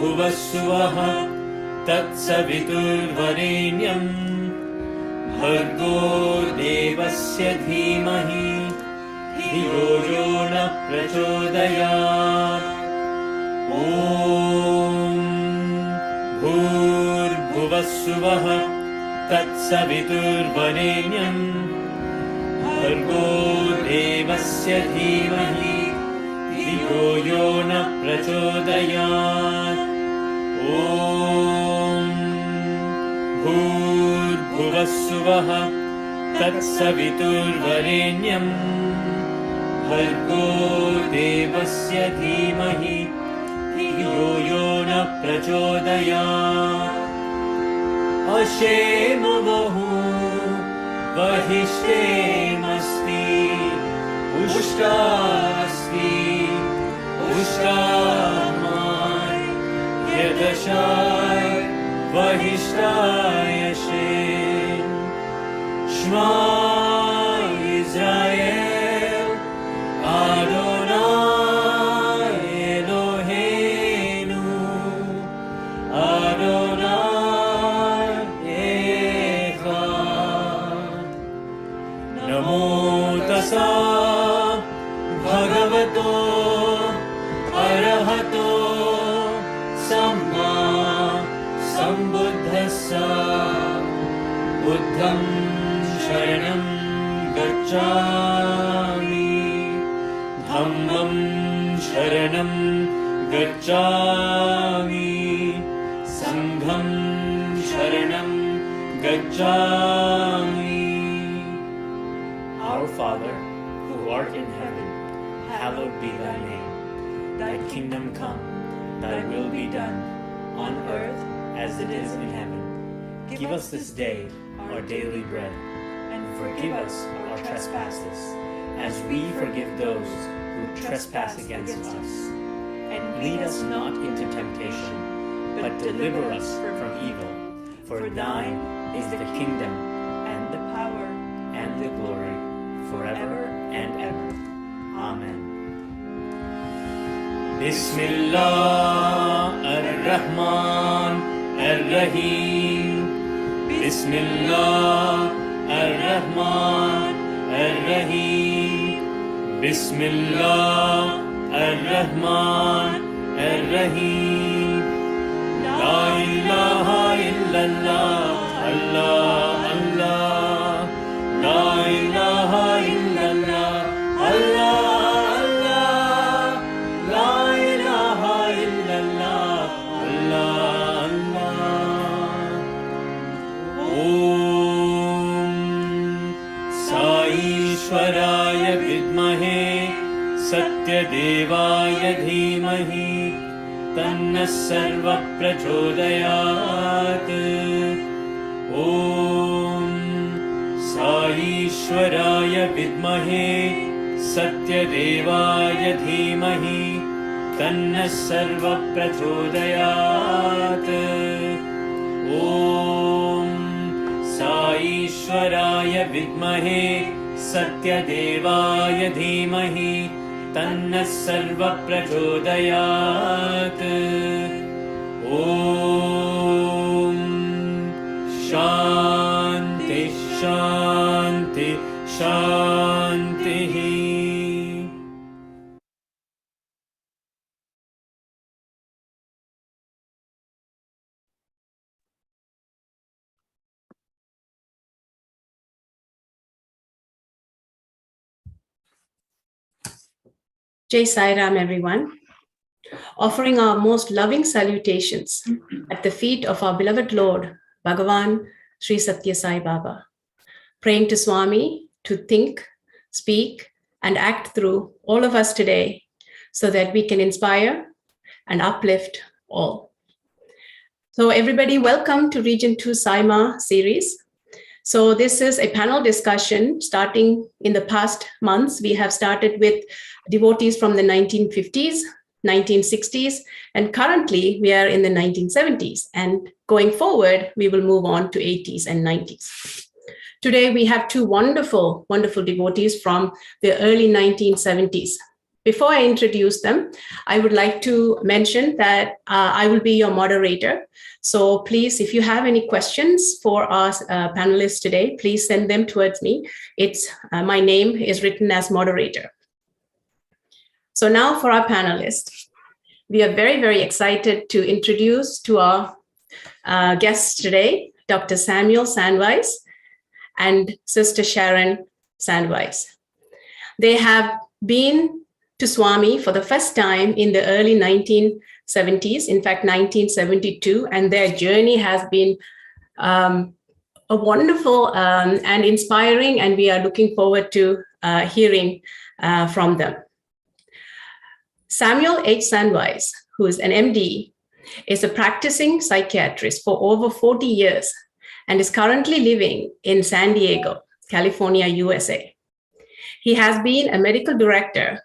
भूर्भुवस्सुवः तत्सवितुर्वरेण्यं भर्गो देवस्य धीमहि धियो यो न प्रचोदयात्। ॐ भूर्भुवस्सुवः तत्सवितुर्वरेण्यं भर्गो देवस्य धीमहि धियो यो न प्रचोदयात्। ॐ भूर्भुवस्सुवः तत्सवितुर्वरेण्यं भर्गो देवस्य धीमहि धियो यो न प्रचोदयात्। अशेमवहु वहिष्ठेमस्ति उष्ट्रास्ति उष्ट्रामाय यदशाय वहिष्ठाय Shem. श्मा Israel Adonai Eloheinu Adonai Echad। Namo tassa bhagavato arahato samma sambuddhassa। Buddham sharanam gacchami Dhammam sharanam gacchami Sangham sharanam gacchami। Our Father, who art in heaven, hallowed be thy name. Thy kingdom come, thy will be done, on earth as it is in heaven. Give us this day our daily bread, and forgive us our trespasses, as we forgive those who trespass against us. And lead us not into temptation, but deliver us from evil. For thine is the kingdom, and the power, and the glory, forever and ever. Amen. Bismillah ar-Rahman ar-Rahim. Bismillah ar-Rahman ar-Rahim. Bismillah ar-Rahman ar-Rahim. La ilaha illallah, Allah, Allah. La ilaha illallah, Allah, Allah. La ilaha illallah, Allah, Allah. Om Saishwaraya vidmahe Satyadevaya dhimahi Tanna sarva prachodayat। Om Saishwaraya vidmahe Satyadevaya dhimahi Tanna sarva prachodayat। Om Saishwaraya vidmahe Satyadevaya dhimahi Tanna sarva prachodayat। Om Shanti Shanti Shanti। Jai Sai Ram, everyone. Offering our most loving salutations at the feet of our beloved Lord, Bhagavan Sri Satya Sai Baba. Praying to Swami to think, speak, and act through all of us today so that we can inspire and uplift all. So everybody, welcome to Region 2 SAIMA series. So this is a panel discussion starting in the past months. We have started with devotees from the 1950s, 1960s, and currently we are in the 1970s. And going forward, we will move on to 80s and 90s. Today, we have two wonderful, wonderful devotees from the early 1970s. Before I introduce them, I would like to mention that I will be your moderator. So please, if you have any questions for our panelists today, please send them towards me. My name is written as moderator. So now for our panelists, we are very, very excited to introduce to our guests today, Dr. Samuel Sandweiss and Sister Sharon Sandweiss. They have been to Swami for the first time in the early 1970s, in fact, 1972, and their journey has been a wonderful and inspiring, and we are looking forward to hearing from them. Samuel H. Sandweiss, who is an MD, is a practicing psychiatrist for over 40 years and is currently living in San Diego, California, USA. He has been a medical director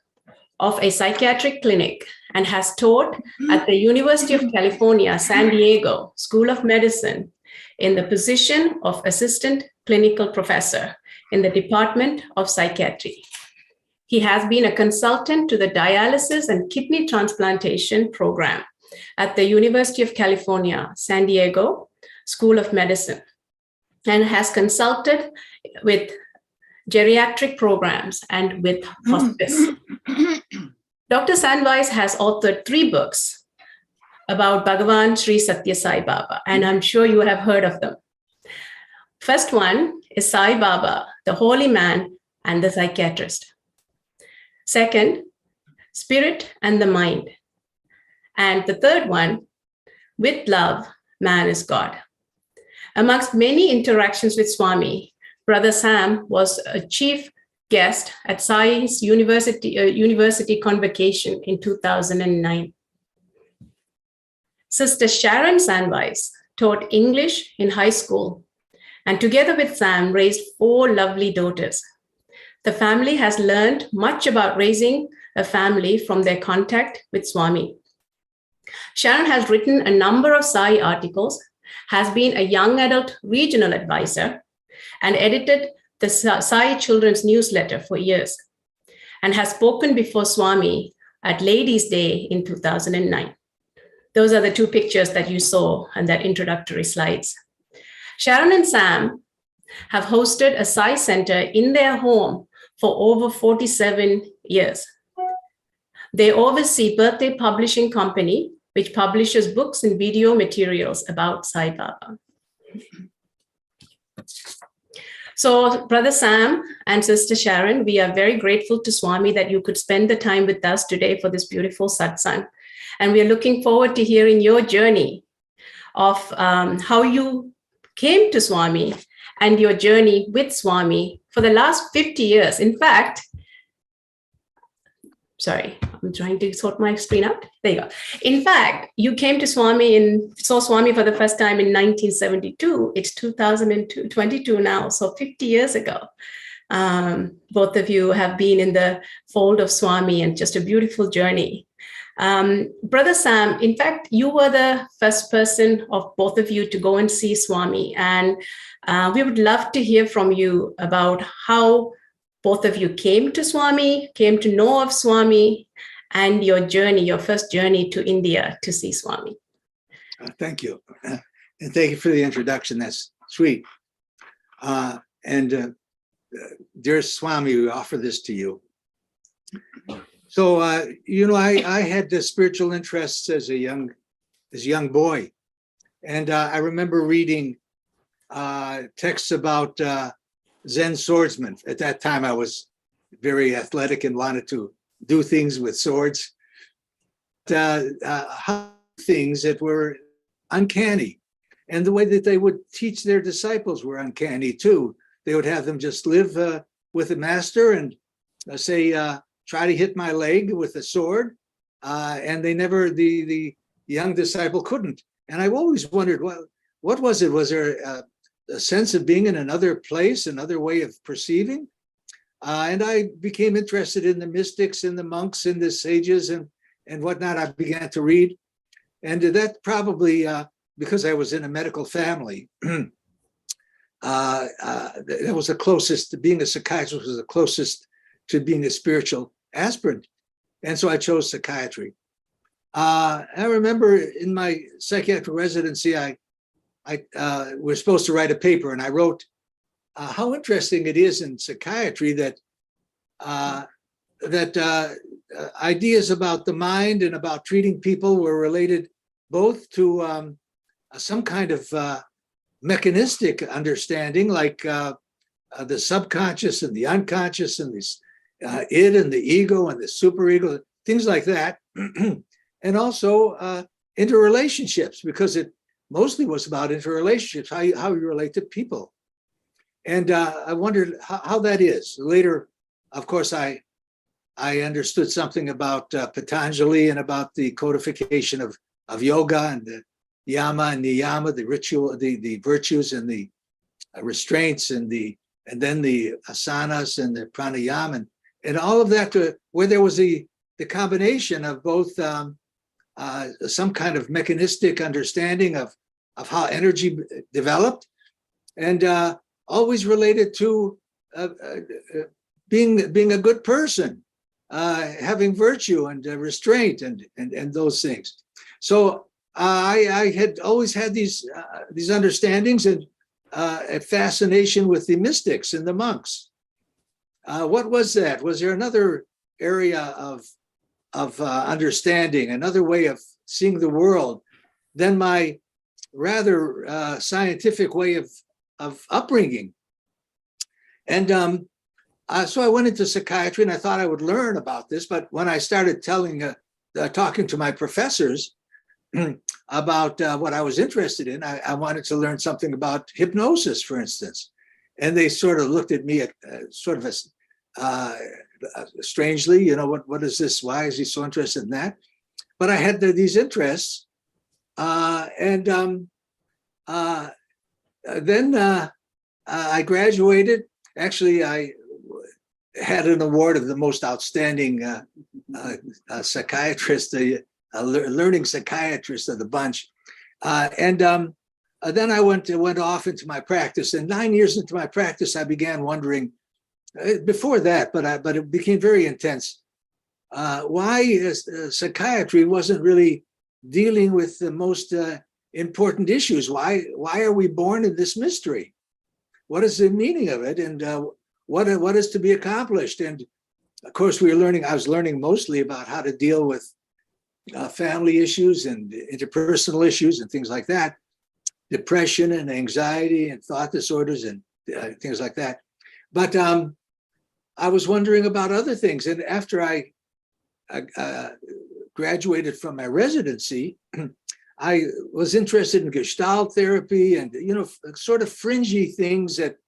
of a psychiatric clinic and has taught at the University of California, San Diego School of Medicine in the position of assistant clinical professor in the Department of Psychiatry. He has been a consultant to the dialysis and kidney transplantation program at the University of California, San Diego School of Medicine, and has consulted with geriatric programs and with hospice. Dr. Sandweiss has authored 3 books about Bhagavan Sri Satya Sai Baba, and I'm sure you have heard of them. First one is Sai Baba, the Holy Man and the Psychiatrist. Second, Spirit and the Mind. And the third one, With Love, Man is God. Amongst many interactions with Swami, Brother Sam was a chief guest at Science University Convocation in 2009. Sister Sharon Sandweiss taught English in high school and together with Sam raised 4 lovely daughters. The family has learned much about raising a family from their contact with Swami. Sharon has written a number of Sai articles, has been a young adult regional advisor, and edited the Sai Children's newsletter for years, and has spoken before Swami at Ladies' Day in 2009. Those are the 2 pictures that you saw on that introductory slides. Sharon and Sam have hosted a Sai center in their home for over 47 years. They oversee Birthday Publishing Company, which publishes books and video materials about Sai Baba. So Brother Sam and Sister Sharon, we are very grateful to Swami that you could spend the time with us today for this beautiful satsang. And we are looking forward to hearing your journey of how you came to Swami and your journey with Swami for the last 50 years. In fact, sorry, I'm trying to sort my screen out. There you go. In fact, you came to Swami saw Swami for the first time in 1972. It's 2022 now, so 50 years ago. Both of you have been in the fold of Swami and just a beautiful journey. Brother Sam, in fact, you were the first person of both of you to go and see Swami. And we would love to hear from you about how both of you came to Swami, came to know of Swami, and your journey, your first journey to India to see Swami. Thank you. And thank you for the introduction. That's sweet. Dear Swami, we offer this to you. So, I had the spiritual interests as a young boy. And I remember reading texts about Zen swordsmen. At that time, I was very athletic and wanted to do things with swords. How things that were uncanny. And the way that they would teach their disciples were uncanny too. They would have them just live with the master and say, try to hit my leg with a sword. And they never, the young disciple couldn't. And I've always wondered, what was it? Was there a sense of being in another place, another way of perceiving? And I became interested in the mystics and the monks and the sages and whatnot. I began to read. And that probably, because I was in a medical family, that was the closest, being a psychiatrist was the closest to being a spiritual aspirant. And so I chose psychiatry. I remember in my psychiatric residency, I was supposed to write a paper, and I wrote how interesting it is in psychiatry that ideas about the mind and about treating people were related both to some kind of mechanistic understanding, like the subconscious and the unconscious, and this id and the ego and the superego, things like that, and also interrelationships, because it mostly was about interrelationships, how you relate to people. And I wondered how that is. Later, of course, I understood something about Patanjali and about the codification of yoga and the yama and niyama, the ritual, the virtues and the restraints, and then the asanas and the pranayama, and all of that, where there was the combination of both some kind of mechanistic understanding of how energy developed, and always related to being a good person, having virtue and restraint and those things. So I had always had these understandings and a fascination with the mystics and the monks. What was that? Was there another area of understanding, another way of seeing the world than my rather scientific way of upbringing? And so I went into psychiatry, and I thought I would learn about this. But when I started talking to my professors about what I was interested in, I wanted to learn something about hypnosis, for instance. And they sort of looked at me sort of as strangely, you know, what is this? Why is he so interested in that? But I had these interests. Then I graduated. Actually, I had an award of the most outstanding psychiatrist, learning psychiatrist of the bunch. Then I went off into my practice. And 9 years into my practice, I began wondering, before that, but it became very intense, why psychiatry wasn't really dealing with the most important issues. Why are we born in this mystery? What is the meaning of it? And what is to be accomplished? And of course, I was learning mostly about how to deal with family issues and interpersonal issues and things like that, depression and anxiety and thought disorders and things like that. But I was wondering about other things. And after I graduated from my residency, I was interested in Gestalt therapy and, you know, sort of fringy things that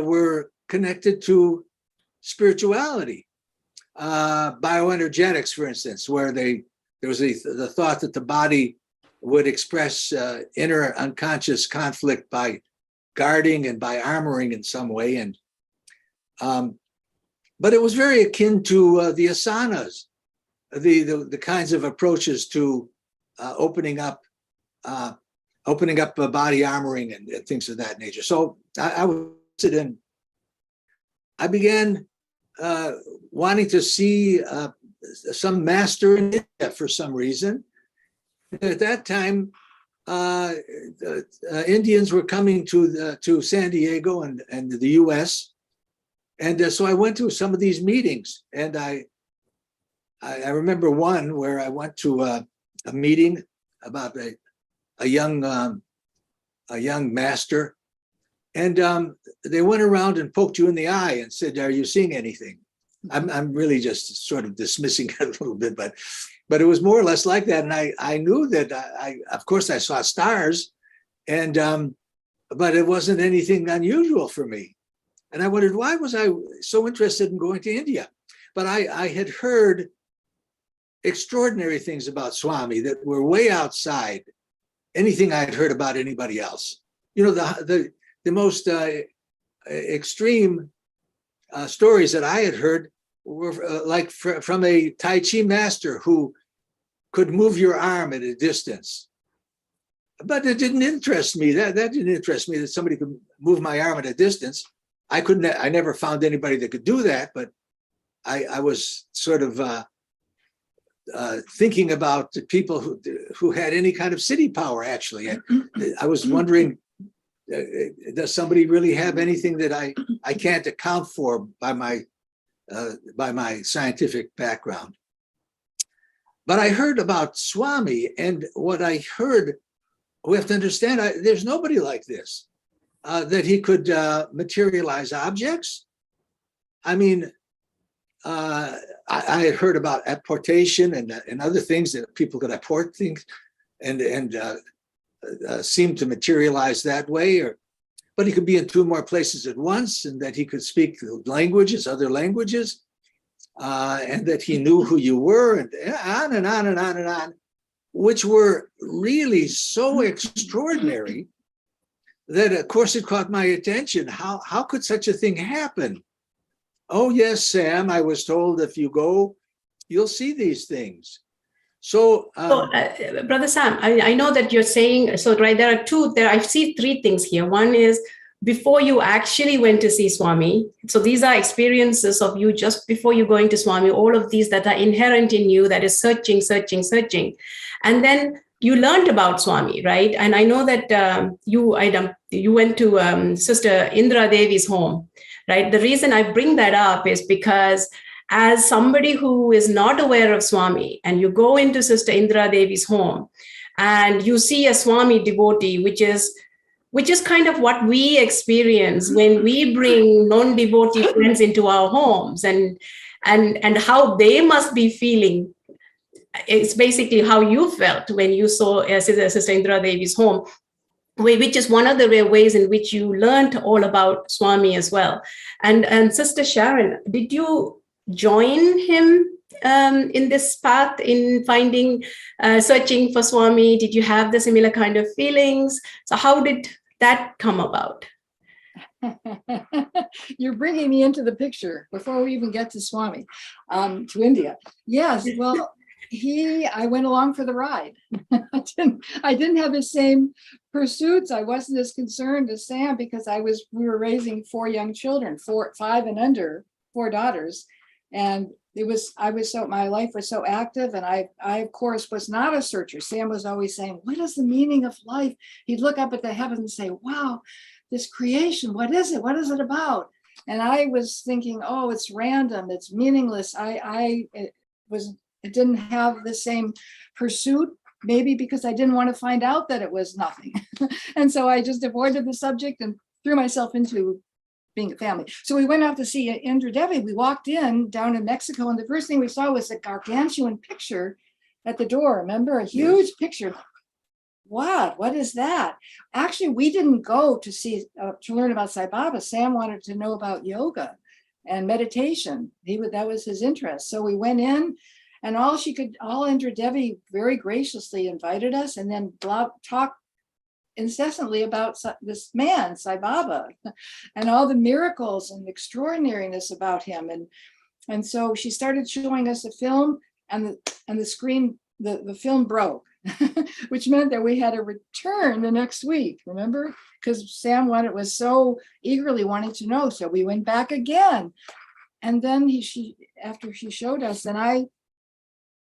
were connected to spirituality. Bioenergetics, for instance, where there was the thought that the body would express inner unconscious conflict by guarding and by armoring in some way. And but it was very akin to the asanas, the kinds of approaches to opening up body armoring and things of that nature. So I was interested in. I began wanting to see some master in India for some reason. At that time, Indians were coming to San Diego and the U.S. And so I went to some of these meetings, and I remember one where I went to a meeting about a young master, and they went around and poked you in the eye and said, "Are you seeing anything?" I'm really just sort of dismissing it a little bit, but it was more or less like that. And I knew that of course I saw stars, and but it wasn't anything unusual for me. And I wondered, why was I so interested in going to India? But I had heard extraordinary things about Swami that were way outside anything I had heard about anybody else. You know, the most extreme stories that I had heard were like from a Tai Chi master who could move your arm at a distance. But it didn't interest me. That didn't interest me, that somebody could move my arm at a distance. I never found anybody that could do that, but I was sort of thinking about the people who had any kind of city power, actually. I was wondering, does somebody really have anything that I can't account for by my scientific background? But I heard about Swami, and what I heard, we have to understand, there's nobody like this, that he could materialize objects. I mean, I had heard about apportation and other things that people could apport things and seem to materialize that way. But he could be in two more places at once, and that he could speak languages, other languages, and that he knew who you were, and on and on and on and on, which were really so extraordinary that, of course, it caught my attention. How could such a thing happen? Oh, yes, Sam, I was told if you go, you'll see these things. So, Brother Sam, I know that you're saying, so right, I see three things here. One is before you actually went to see Swami. So these are experiences of you just before you going to Swami, all of these that are inherent in you, that is searching. And then you learned about Swami, right? And I know that you went to Sister Indra Devi's home, right? The reason I bring that up is because as somebody who is not aware of Swami, and you go into Sister Indra Devi's home and you see a Swami devotee, which is kind of what we experience when we bring non-devotee friends into our homes, and how they must be feeling. It's basically how you felt when you saw Sister Indra Devi's home, which is one of the ways in which you learned all about Swami as well. And Sister Sharon, did you join him in this path in finding, searching for Swami? Did you have the similar kind of feelings? So how did that come about? You're bringing me into the picture before we even get to Swami, to India. Yes, well, I went along for the ride. I didn't have the same pursuits. I wasn't as concerned as Sam because we were raising 4 young children, 5 and under, 4 daughters. And my life was so active, and I of course was not a searcher. Sam was always saying, what is the meaning of life? He'd look up at the heavens and say, wow, this creation, what is it? What is it about? And I was thinking, oh, it's random, it's meaningless. It didn't have the same pursuit, maybe because I didn't want to find out that it was nothing. And so I just avoided the subject and threw myself into being a family. So we went off to see Indra Devi. We walked in down in Mexico, and the first thing we saw was a gargantuan picture at the door. Remember, a huge picture. What is that? Actually, we didn't go to learn about Sai Baba. Sam wanted to know about yoga and meditation. That was his interest. So we went in, and all Indra Devi very graciously invited us, and then talked incessantly about this man, Sai Baba, and all the miracles and extraordinariness about him. And so she started showing us a film, and the screen, the film broke, which meant that we had to return the next week, remember? Because Sam was so eagerly wanting to know. So we went back again. And then after she showed us, and I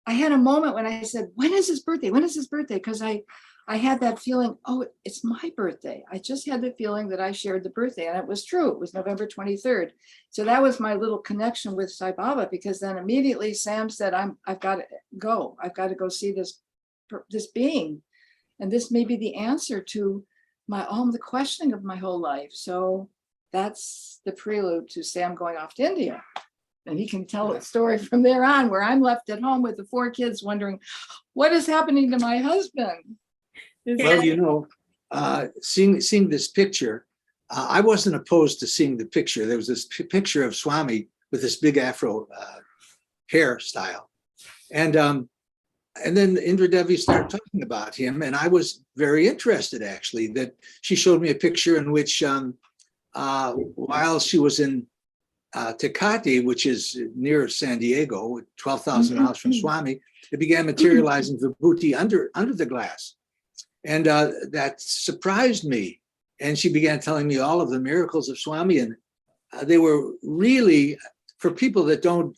had a moment when I said, when is his birthday? When is his birthday? Because I had that feeling, oh, it's my birthday. I just had the feeling that I shared the birthday, and it was true. It was November 23rd. So that was my little connection with Sai Baba, because then immediately Sam said, I've got to go. I've got to go see this being. And this may be the answer to the questioning of my whole life. So that's the prelude to Sam going off to India. And he can tell a story from there on, where I'm left at home with the 4 kids wondering, what is happening to my husband? Well, seeing this picture, I wasn't opposed to seeing the picture. There was this picture of Swami with this big afro hairstyle. And then Indra Devi started talking about him, and I was very interested, actually, that she showed me a picture in which while she was in Tecate, which is near San Diego, 12,000 miles from Swami, it began materializing vibhuti under the glass. And that surprised me. And she began telling me all of the miracles of Swami. And they were really, for people that don't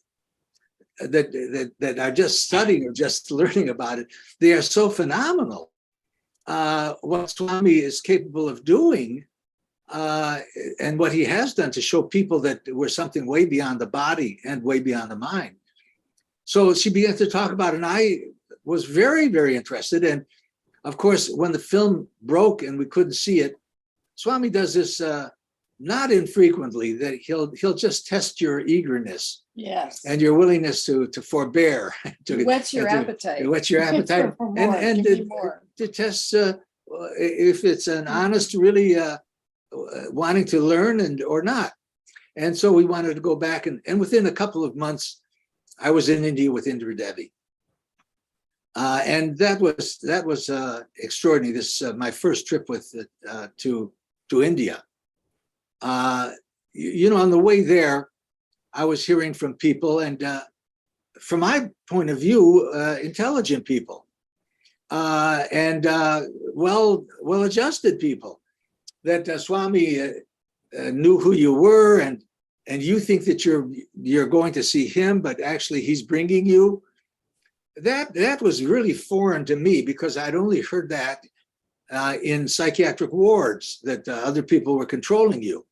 that are just studying or just learning about it, they are so phenomenal. What Swami is capable of doing, and what he has done to show people that we're something way beyond the body and way beyond the mind. So she began to talk about it, and I was very, very interested. And of course, when the film broke and we couldn't see it, Swami does this not infrequently, that he'll just test your eagerness. Yes. And your willingness to forbear. It whets your appetite. It whets your appetite. For more, and give me more. to test if it's an honest, really wanting to learn or not. And so we wanted to go back, and within a couple of months, I was in India with Indra Devi. And that was extraordinary. This my first trip to India. On the way there, I was hearing from people, and from my point of view, intelligent people, and well-adjusted people. That Swami knew who you were, and you think that you're going to see him, but actually he's bringing you. That was really foreign to me, because I'd only heard that in psychiatric wards, that other people were controlling you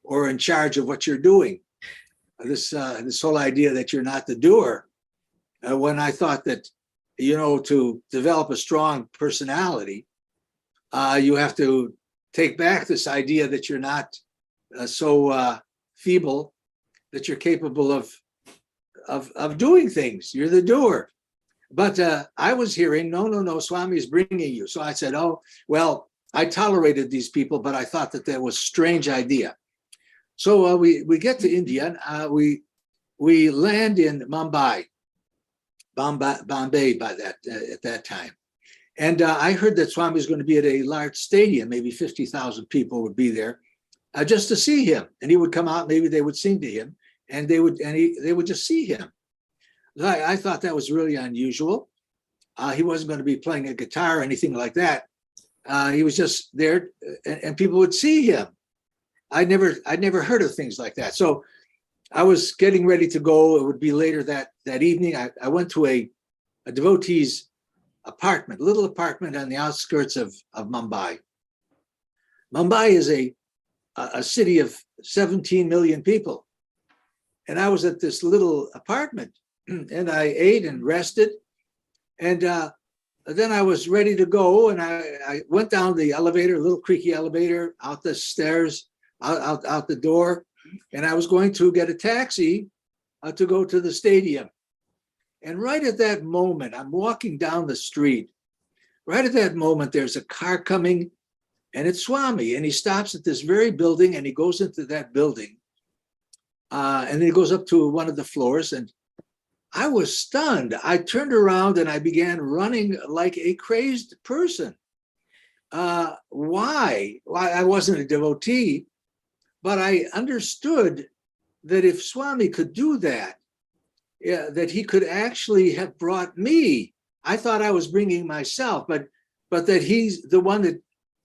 or in charge of what you're doing. This whole idea that you're not the doer. When I thought that, to develop a strong personality, you have to take back this idea that you're not so feeble, that you're capable of doing things. You're the doer. But I was hearing, no, Swami is bringing you. So I said, oh, well, I tolerated these people, but I thought that was a strange idea. So we get to India, and we land in Bombay by at that time. And I heard that Swami was going to be at a large stadium, maybe 50,000 people would be there, just to see him. And he would come out, maybe they would sing to him, and they would just see him. I thought that was really unusual. He wasn't going to be playing a guitar or anything like that. He was just there, and people would see him. I'd never heard of things like that. So I was getting ready to go. It would be later that evening. I went to a devotee's apartment, little apartment on the outskirts of Mumbai. Mumbai is a city of 17 million people. And I was at this little apartment, and I ate and rested. And then I was ready to go, and I went down the elevator, a little creaky elevator, out the stairs, out the door, and I was going to get a taxi to go to the stadium. And right at that moment, I'm walking down the street. Right at that moment, there's a car coming, and it's Swami, and he stops at this very building, and he goes into that building, and then he goes up to one of the floors, and I was stunned. I turned around and I began running like a crazed person. Why? I wasn't a devotee, but I understood that if Swami could do that, that he could actually have brought me. I thought I was bringing myself, but that he's the one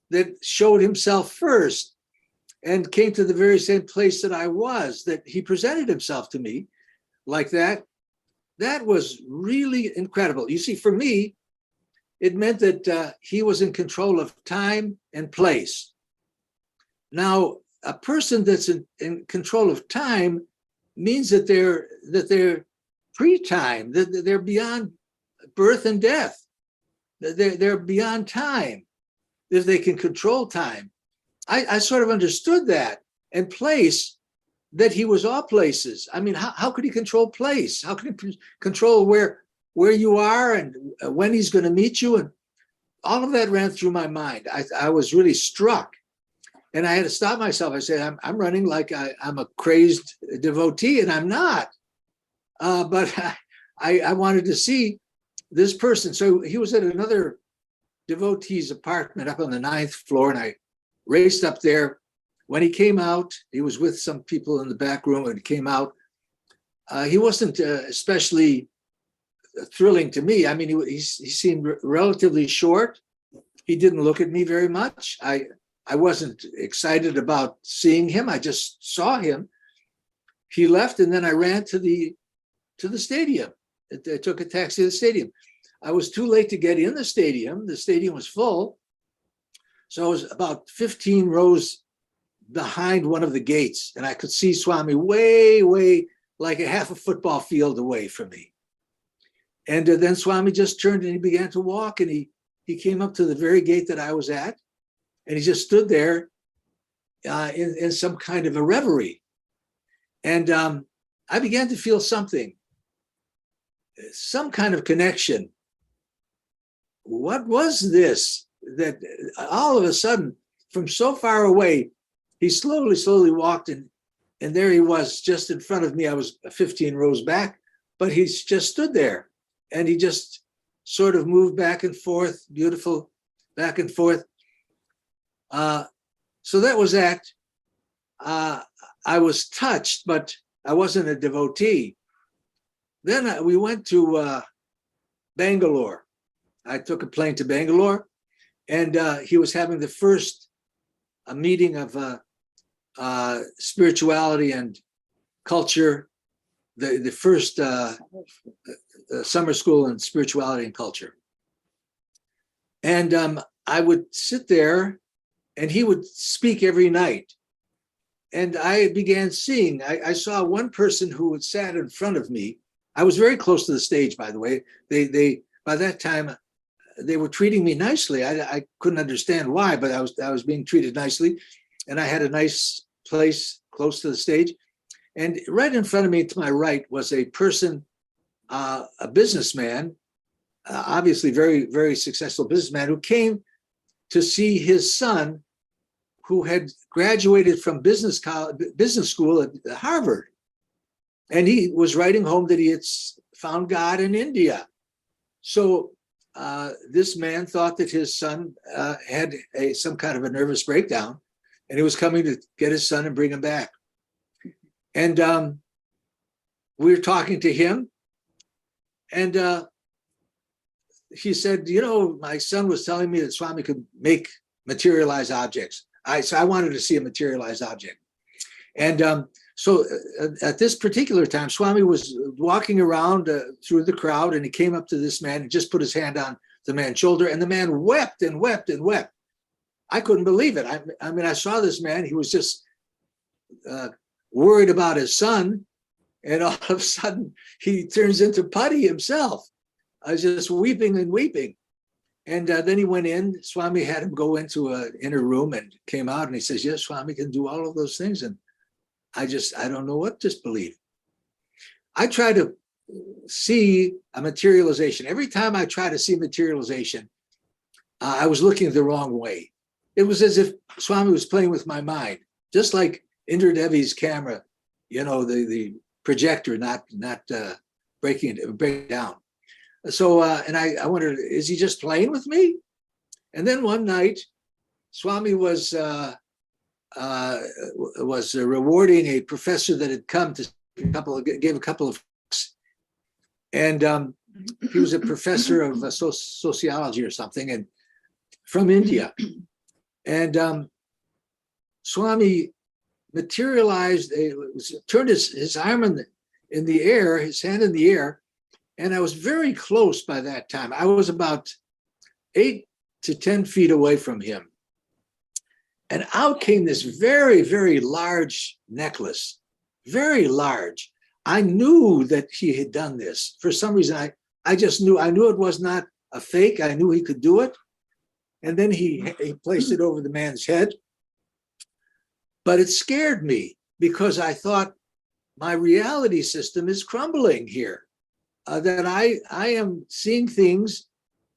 that showed himself first and came to the very same place that I was, that he presented himself to me like that. That was really incredible. You see, for me, it meant that he was in control of time and place. Now, a person that's in control of time means that they're pre-time, that they're beyond birth and death. They're beyond time, if they can control time. I sort of understood that, and place, that he was all places. I mean, how could he control place? How could he control where you are and when he's going to meet you? And all of that ran through my mind. I was really struck, and I had to stop myself. I said, I'm running like I'm a crazed devotee, and I'm not. But I wanted to see this person. So he was at another devotee's apartment up on the 9th floor, and I raced up there. When he came out, he was with some people in the back room, and he came out. He wasn't especially thrilling to me. I mean, he seemed relatively short. He didn't look at me very much. I wasn't excited about seeing him. I just saw him. He left, and then I ran to the to the stadium. I took a taxi to the stadium. I was too late to get in the stadium. The stadium was full. So I was about 15 rows behind one of the gates, and I could see Swami way, way, like a half a football field away from me. And then Swami just turned and he began to walk, and he came up to the very gate that I was at, and he just stood there in some kind of a reverie. And I began to feel something, some kind of connection. What was this? That all of a sudden, from so far away, he slowly walked, and there he was just in front of me. I was 15 rows back, but he just stood there, and he just sort of moved back and forth, beautiful, back and forth. So that was that. I was touched, but I wasn't a devotee. Then we went to Bangalore. I took a plane to Bangalore, and he was having the first meeting of spirituality and culture, the first summer school in spirituality and culture. And I would sit there, and he would speak every night. And I began seeing, I saw one person who had sat in front of me. I was very close to the stage, by the way. They by that time, they were treating me nicely. I couldn't understand why, but I was being treated nicely. And I had a nice place close to the stage. And right in front of me, to my right, was a person, a businessman, obviously very, very successful businessman, who came to see his son, who had graduated from business school at Harvard. And he was writing home that he had found God in India. So this man thought that his son had some kind of a nervous breakdown, and he was coming to get his son and bring him back. And we were talking to him, and he said, you know, my son was telling me that Swami could make materialized objects. So I wanted to see a materialized object. And so at this particular time, Swami was walking around through the crowd, and he came up to this man and just put his hand on the man's shoulder, and the man wept and wept and wept. I couldn't believe it. I mean, I saw this man, he was just worried about his son, and all of a sudden he turns into putty himself. I was just weeping and weeping. And then he went in. Swami had him go into an inner room and came out, and he says, yes, Swami can do all of those things. And I don't know what to believe. I try to see a materialization. Every time I try to see materialization, I was looking the wrong way. It was as if Swami was playing with my mind, just like Indra Devi's camera, you know, the projector not breaking down. So, and I wondered, is he just playing with me? And then one night, Swami was rewarding a professor that had come to gave a couple of talks. And he was a professor of sociology or something, and from India. And Swami materialized, turned his arm in the air, his hand in the air. And I was very close by that time. I was about 8 to 10 feet away from him. And out came this very, very large necklace, very large. I knew that he had done this. For some reason, I just knew. I knew it was not a fake. I knew he could do it. And then he placed it over the man's head. But it scared me because I thought my reality system is crumbling here. That I am seeing things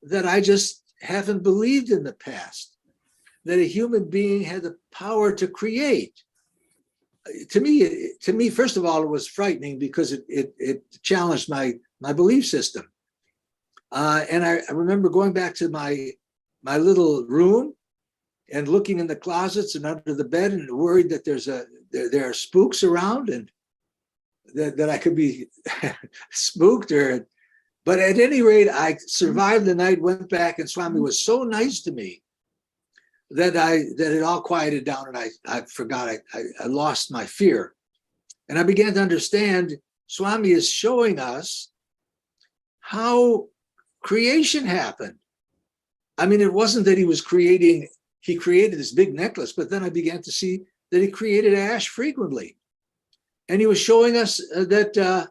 that I just haven't believed in the past, that a human being had the power to create. To me, first of all, it was frightening because it challenged my belief system. And I remember going back to my little room and looking in the closets and under the bed and worried that there are spooks around and that I could be spooked but at any rate, I survived the night, went back, and Swami was so nice to me that it all quieted down, and I forgot, I lost my fear. And I began to understand Swami is showing us how creation happened. I mean, it wasn't that he created this big necklace, but then I began to see that he created ash frequently. And he was showing us that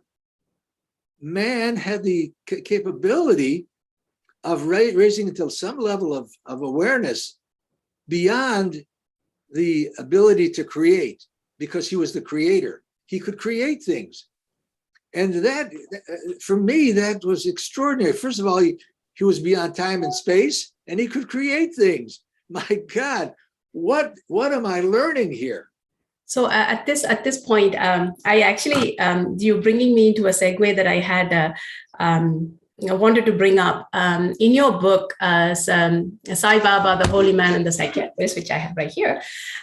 man had the capability of raising until some level of awareness beyond the ability to create, because he was the creator. He could create things. And that, for me, that was extraordinary. First of all, he was beyond time and space, and he could create things. My God, what am I learning here? So at this point, I actually, you bringing me into a segue that I had I wanted to bring up. In your book, Sai Baba, the Holy Man and the Psychiatrist, which I have right here,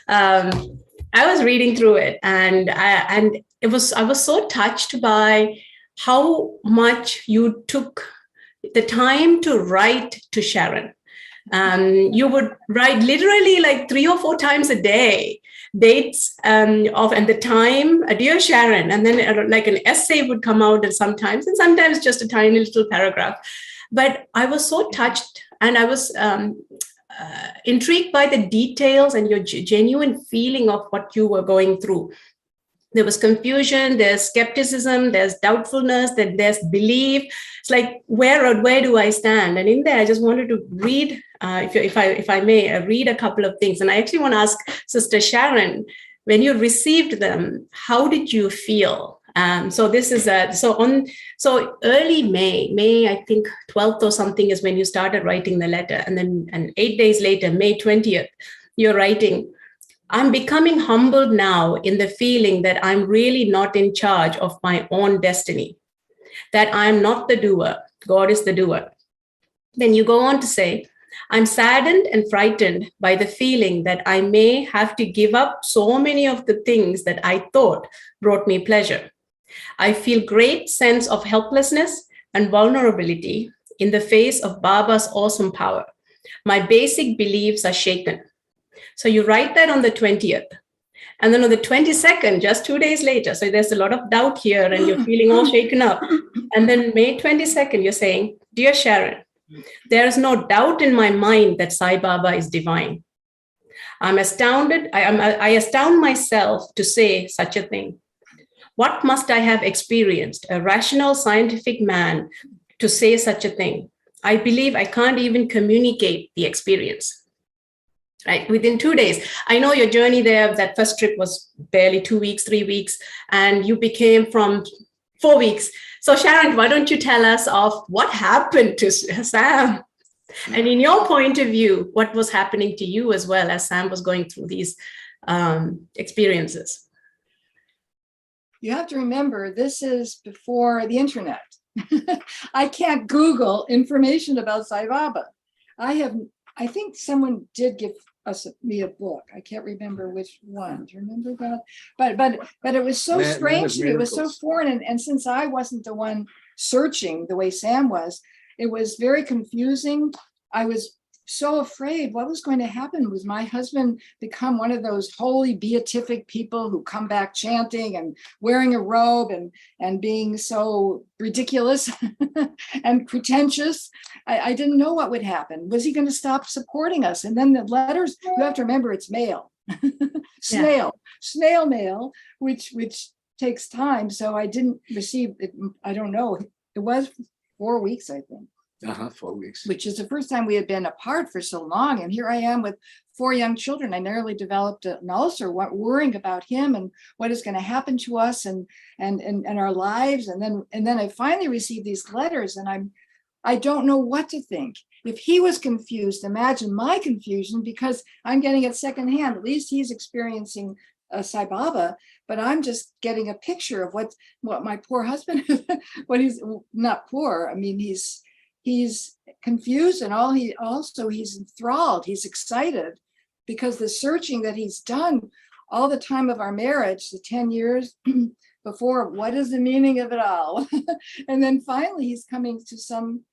I was reading through it, and I was so touched by how much you took the time to write to Sharon. You would write literally like 3 or 4 times a day, dates of and the time, dear Sharon, and then like an essay would come out and sometimes just a tiny little paragraph. But I was so touched, and I was intrigued by the details and your genuine feeling of what you were going through. There was confusion, there's skepticism, there's doubtfulness, then there's belief. It's like, where do I stand? And in there, I just wanted to read, if I may, read a couple of things. And I actually want to ask Sister Sharon, when you received them, how did you feel? So this is so early May, I think 12th or something is when you started writing the letter, and 8 days later, May 20th, you're writing, I'm becoming humbled now in the feeling that I'm really not in charge of my own destiny, that I'm not the doer, God is the doer. Then you go on to say, I'm saddened and frightened by the feeling that I may have to give up so many of the things that I thought brought me pleasure. I feel great sense of helplessness and vulnerability in the face of Baba's awesome power. My basic beliefs are shaken. So you write that on the 20th. And then on the 22nd, just 2 days later, so there's a lot of doubt here and you're feeling all shaken up. And then May 22nd, you're saying, Dear Sharon, there is no doubt in my mind that Sai Baba is divine. I'm astounded. I astound myself to say such a thing. What must I have experienced, a rational scientific man, to say such a thing? I believe I can't even communicate the experience. Right, within 2 days. I know your journey there, that first trip was barely 2 weeks, 3 weeks, and you became from 4 weeks. So Sharon, why don't you tell us of what happened to Sam? And in your point of view, what was happening to you as well as Sam was going through these experiences? You have to remember, this is before the internet. I can't Google information about Sai Baba. I think someone did give me a book. I can't remember which one. Do you remember that? But it was so strange to me. It was so foreign. And since I wasn't the one searching the way Sam was, it was very confusing. I was so afraid what was going to happen. Was my husband become one of those holy beatific people who come back chanting and wearing a robe and being so ridiculous and pretentious? I didn't know what would happen. Was he going to stop supporting us? And then the letters, you have to remember, it's mail, snail mail, which takes time. So I didn't receive it. I don't know. It was 4 weeks, I think. 4 weeks. Which is the first time we had been apart for so long. And here I am with 4 young children. I nearly developed an ulcer, worrying about him and what is going to happen to us and our lives. And then I finally received these letters, and I don't know what to think. If he was confused, imagine my confusion, because I'm getting it secondhand. At least he's experiencing Sai Baba, but I'm just getting a picture of what my poor husband, what he's not poor. I mean, he's confused, and he's enthralled. He's excited because the searching that he's done all the time of our marriage, the 10 years before, what is the meaning of it all? And then finally he's coming to some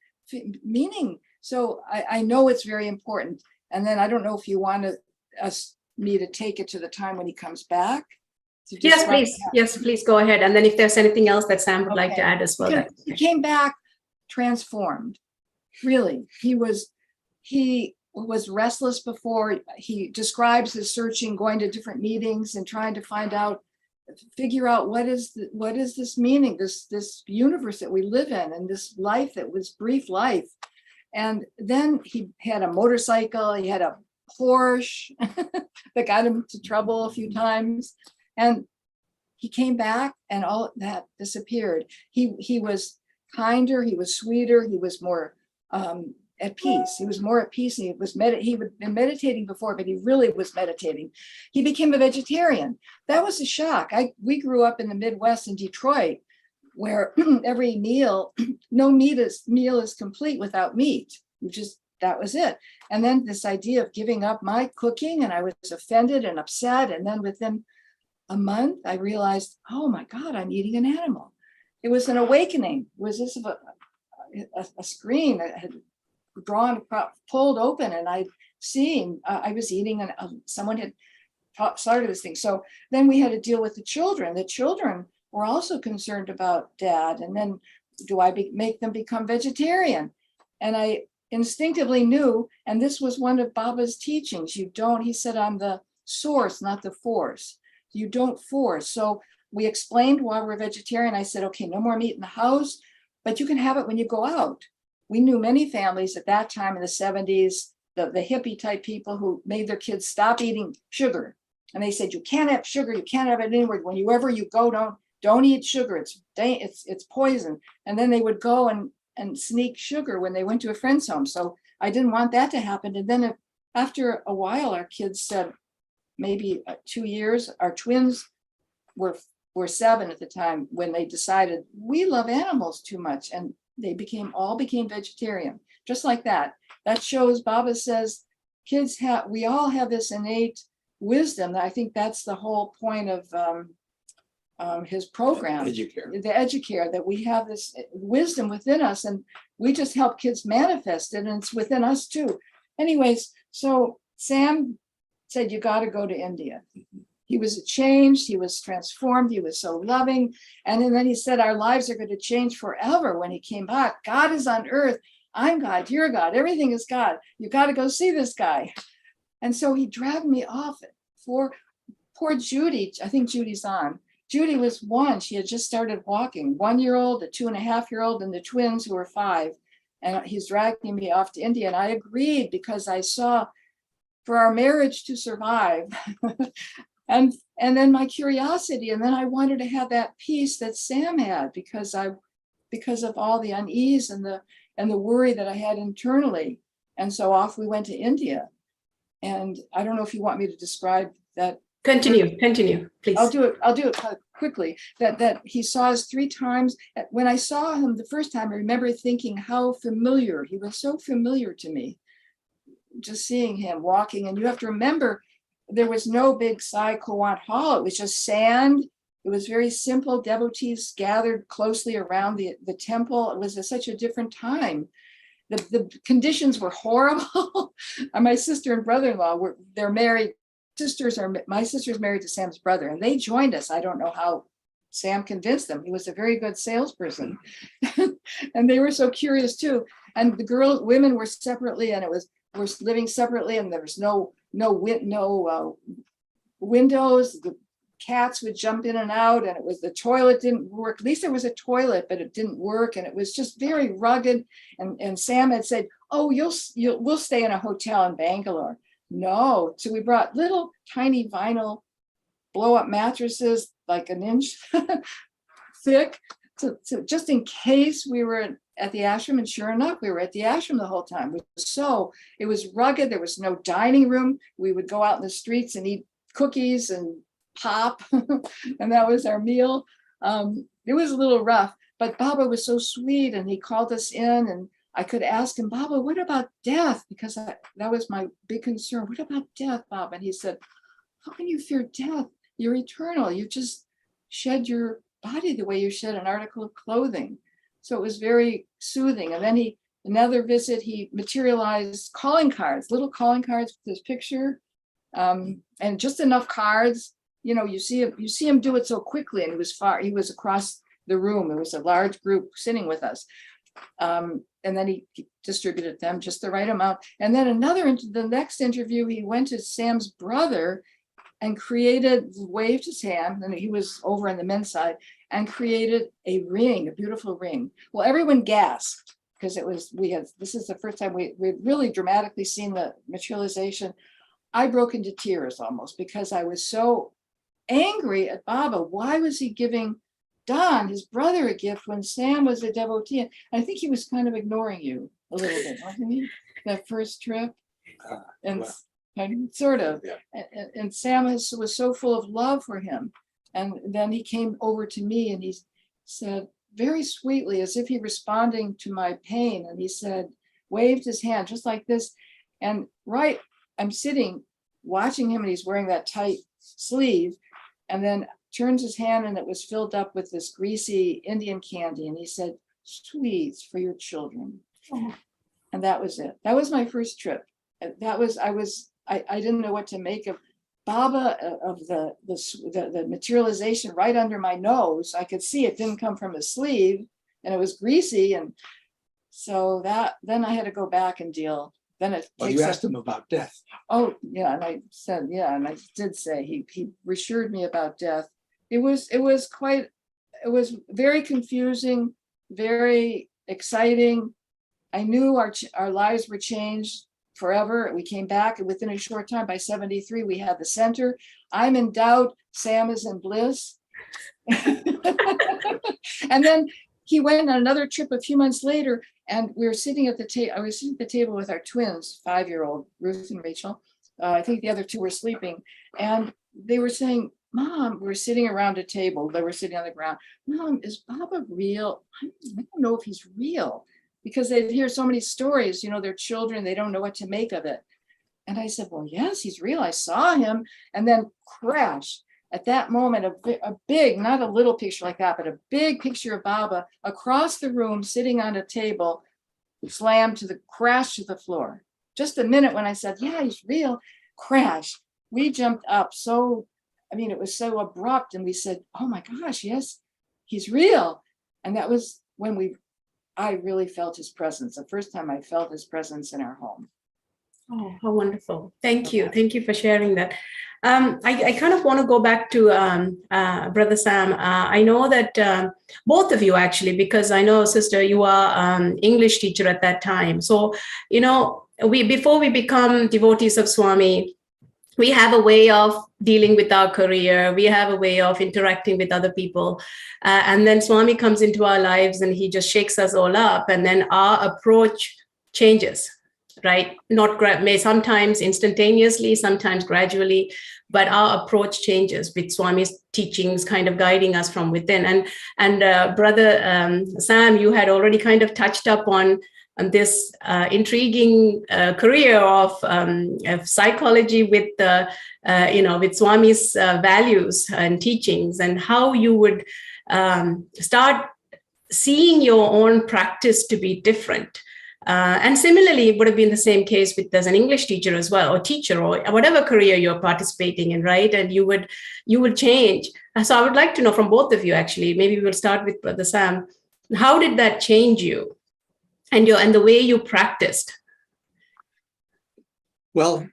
meaning. So I know it's very important. And then I don't know if you want me to take it to the time when he comes back. to Yes, describe please. Yes, please go ahead. And then if there's anything else that Sam would like to Okay. add as well. Because that's he okay. came back transformed. Really, he was restless before. He describes his searching, going to different meetings and trying to figure out what is this meaning, this universe that we live in, and this life that was brief life. And then he had a motorcycle, he had a Porsche that got him into trouble a few times. And he came back and all that disappeared. He was kinder, he was sweeter, he was more at peace. He was more at peace. He had been meditating before, but he really was meditating. He became a vegetarian. That was a shock. We grew up in the Midwest in Detroit, where every meal, no meal is complete without meat. That was it. And then this idea of giving up my cooking, and I was offended and upset. And then within a month, I realized, oh my God, I'm eating an animal. It was an awakening. It was this a screen that had pulled open, and I'd seen I was eating, someone had started this thing. So then we had to deal with the children. The children were also concerned about Dad. And then do I make them become vegetarian? And I instinctively knew, and this was one of Baba's teachings, he said, I'm the source, not the force. You don't force. So we explained why we're vegetarian. I said, okay, no more meat in the house, but you can have it when you go out. We knew many families at that time in the 70s, the hippie type people who made their kids stop eating sugar. And they said, you can't have sugar, you can't have it anywhere. Whenever you go, don't eat sugar. It's poison. And then they would go and sneak sugar when they went to a friend's home. So I didn't want that to happen. And then after a while, our kids said, maybe 2 years, our twins were 7 at the time when they decided we love animals too much. And they all became vegetarian, just like that. That shows, Baba says, we all have this innate wisdom. I think that's the whole point of his program, the Educare, that we have this wisdom within us, and we just help kids manifest it, and it's within us too. Anyways, so Sam said, you got to go to India. He was changed, he was transformed, he was so loving. And then he said, our lives are going to change forever when he came back. God is on earth. I'm God, you're God, everything is God. You got to go see this guy. And so he dragged me off for poor Judy. I think Judy's on. Judy was 1. She had just started walking. 1-year-old, a 2.5-year-old, and the twins who were 5. And he's dragging me off to India. And I agreed because I saw, for our marriage to survive, and then my curiosity, and then I wanted to have that peace that Sam had because of all the unease and the worry that I had internally. And so off we went to India. And I don't know if you want me to describe that. Continue, please. I'll do it quickly. That he saw us 3 times. When I saw him the first time, I remember thinking how familiar, he was so familiar to me, just seeing him walking. And you have to remember, there was no big Sai Kowant hall. It was just sand. It was very simple. Devotees gathered closely around the temple. It was such a different time. The conditions were horrible. My sister and brother-in-law they're married. My sister's married to Sam's brother, and they joined us. I don't know how Sam convinced them. He was a very good salesperson. And they were so curious too. And the women were separately, and we're living separately, and there was no windows. The cats would jump in and out, and the toilet didn't work. At least there was a toilet, but it didn't work, and it was just very rugged. And Sam had said, "Oh, we'll stay in a hotel in Bangalore." No, so we brought little tiny vinyl blow-up mattresses, like an inch thick, to just in case we were at the ashram. And sure enough, we were at the ashram the whole time. It was rugged. There was no dining room. We would go out in the streets and eat cookies and pop, and that was our meal. It was a little rough, but Baba was so sweet, and he called us in, and I could ask him, Baba, what about death? Because that was my big concern. What about death, Baba? And he said, how can you fear death? You're eternal. You just shed your body the way you shed an article of clothing. So it was very soothing. And then another visit, he materialized calling cards, little calling cards with his picture, and just enough cards. you know, you see him do it so quickly, and he was across the room. It was a large group sitting with us. And then he distributed them just the right amount. And then the next interview, he went to Sam's brother and waved his hand, and he was over on the men's side, and created a ring, a beautiful ring. Well, everyone gasped, because this is the first time we really dramatically seen the materialization. I broke into tears almost, because I was so angry at Baba. Why was he giving Don, his brother, a gift when Sam was a devotee? And I think he was kind of ignoring you a little bit, wasn't he? That first trip. And sort of. Yeah. And Sam was so full of love for him. And then he came over to me and he said, very sweetly, as if he responding to my pain, and he said, waved his hand just like this. And I'm sitting watching him, and he's wearing that tight sleeve, and then turns his hand, and it was filled up with this greasy Indian candy. And he said, sweets for your children. Oh. And that was it. That was my first trip. I didn't know what to make of Baba, of the materialization right under my nose. I could see it didn't come from his sleeve, and it was greasy. And so then I had to go back and deal. Then it you asked him about death. Oh, yeah. And I said, yeah. And I did say, he reassured me about death. It was very confusing, very exciting. I knew our lives were changed forever. We came back, and within a short time, by 73, we had the center. I'm in doubt. Sam is in bliss. And then he went on another trip a few months later, and we were sitting at the table. I was sitting at the table with our twins, 5-year-old Ruth and Rachel. I think the other two were sleeping, and they were saying, Mom, we're sitting around a table. They were sitting on the ground. Mom, is Baba real? I don't know if he's real. Because they hear so many stories, their children, they don't know what to make of it. And I said, well, yes, he's real. I saw him. And then crash. At that moment, a big, not a little picture like that, but a big picture of Baba across the room, sitting on a table, crash to the floor. Just a minute when I said, yeah, he's real, crash. We jumped up. It was so abrupt. And we said, oh my gosh, yes, he's real. And that was when I really felt his presence. The first time I felt his presence in our home. Oh, how wonderful. Thank you. Thank you for sharing that. I kind of want to go back to Brother Sam. I know that both of you actually, because I know, sister, you are English teacher at that time. So, before we become devotees of Swami, we have a way of dealing with our career. We have a way of interacting with other people. And then Swami comes into our lives and he just shakes us all up. And then our approach changes, right? Sometimes instantaneously, sometimes gradually, but our approach changes with Swami's teachings kind of guiding us from within. And Brother Sam, you had already kind of touched up on this intriguing career of psychology with with Swami's values and teachings, and how you would start seeing your own practice to be different. And similarly, it would have been the same case as an English teacher as well, or teacher, or whatever career you're participating in, right? And you would change. So I would like to know from both of you, actually, maybe we'll start with Brother Sam. How did that change you? And the way you practiced? Well,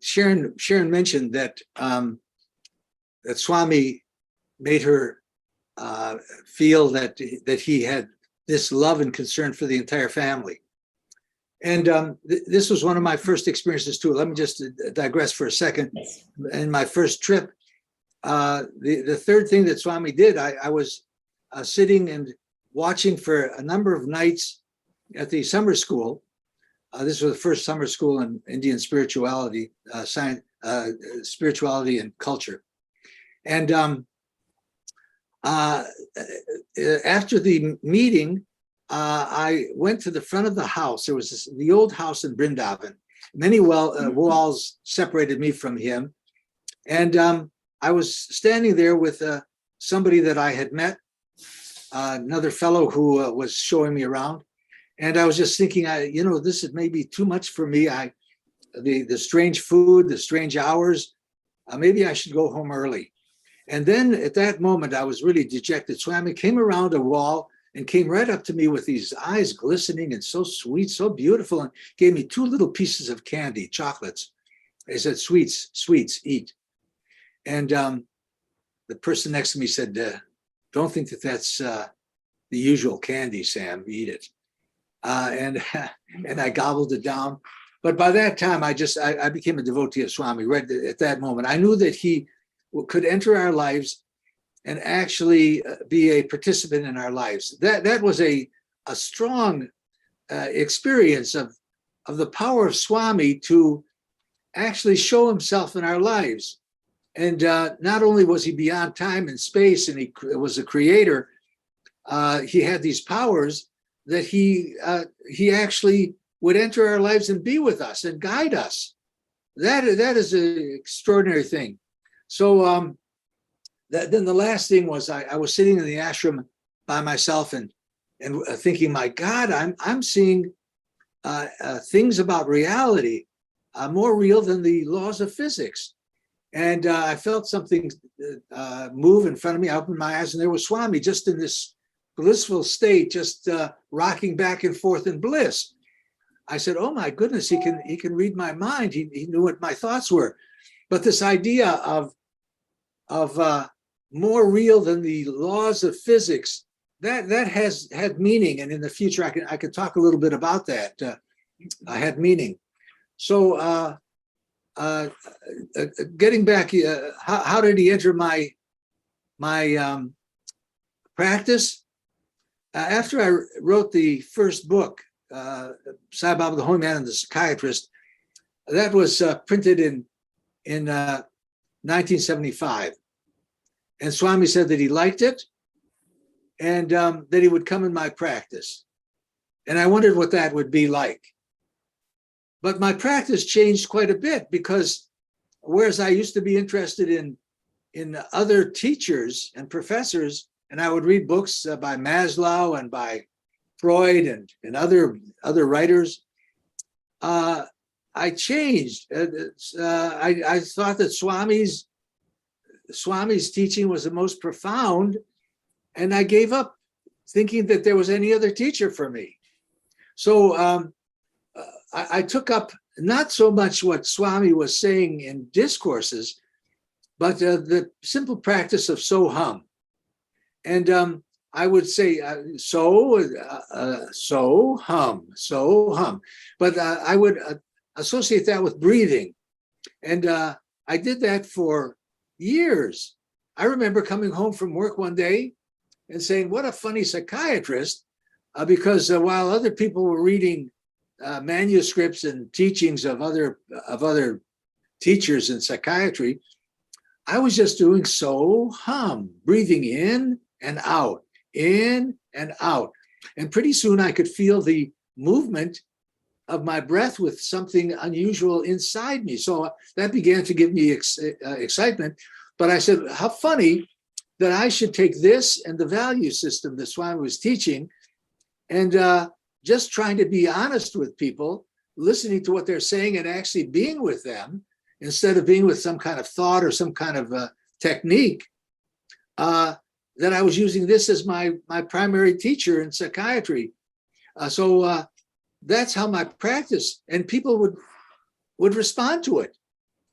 Sharon mentioned that that Swami made her feel that he had this love and concern for the entire family, and this was one of my first experiences too. Let me just digress for a second. In my first trip, the third thing that Swami did, I was sitting and watching for a number of nights at the summer school. This was the first summer school in Indian spirituality, spirituality and culture. And after the meeting, I went to the front of the house. There was the old house in Brindavan. Many walls separated me from him. And I was standing there with somebody that I had met, another fellow who was showing me around, and I was just thinking, this is maybe too much for me. The strange food, the strange hours, maybe I should go home early. And then at that moment, I was really dejected. Swami came around a wall and came right up to me with these eyes glistening and so sweet, so beautiful, and gave me 2 little pieces of candy, chocolates. He said, sweets, eat. And the person next to me said, don't think that that's the usual candy, Sam, eat it. And I gobbled it down. But by that time, I became a devotee of Swami right at that moment. I knew that he could enter our lives and actually be a participant in our lives. That was a strong experience of the power of Swami to actually show himself in our lives. And not only was he beyond time and space, and he was a creator, he had these powers that he actually would enter our lives and be with us and guide us. That is an extraordinary thing. So then the last thing was I was sitting in the ashram by myself and thinking, my God, I'm seeing things about reality more real than the laws of physics. And I felt something move in front of me. I opened my eyes, and there was Swami just in this blissful state, just rocking back and forth in bliss. I said, oh my goodness, he can read my mind. He knew what my thoughts were. But this idea of more real than the laws of physics, that has had meaning. And in the future, I could talk a little bit about that. I had meaning. So getting back, how did he enter my practice? After I wrote the first book, Sai Baba, the Holy Man and the Psychiatrist, that was printed in 1975. And Swami said that he liked it and that he would come in my practice. And I wondered what that would be like. But my practice changed quite a bit, because whereas I used to be interested in other teachers and professors, and I would read books by Maslow and by Freud and other writers, I changed. I thought that Swami's teaching was the most profound, and I gave up thinking that there was any other teacher for me. So I took up not so much what Swami was saying in discourses, but the simple practice of so hum. And I would say so hum. But I would associate that with breathing. And I did that for years. I remember coming home from work one day and saying, what a funny psychiatrist, because while other people were reading manuscripts and teachings of other teachers in psychiatry, I was just doing so hum, breathing in and out, in and out. And pretty soon I could feel the movement of my breath with something unusual inside me. So that began to give me excitement. But I said, how funny that I should take this and the value system that Swami was teaching and just trying to be honest with people, listening to what they're saying and actually being with them instead of being with some kind of thought or some kind of technique, that I was using this as my primary teacher in psychiatry. So that's how my practice, and people would respond to it.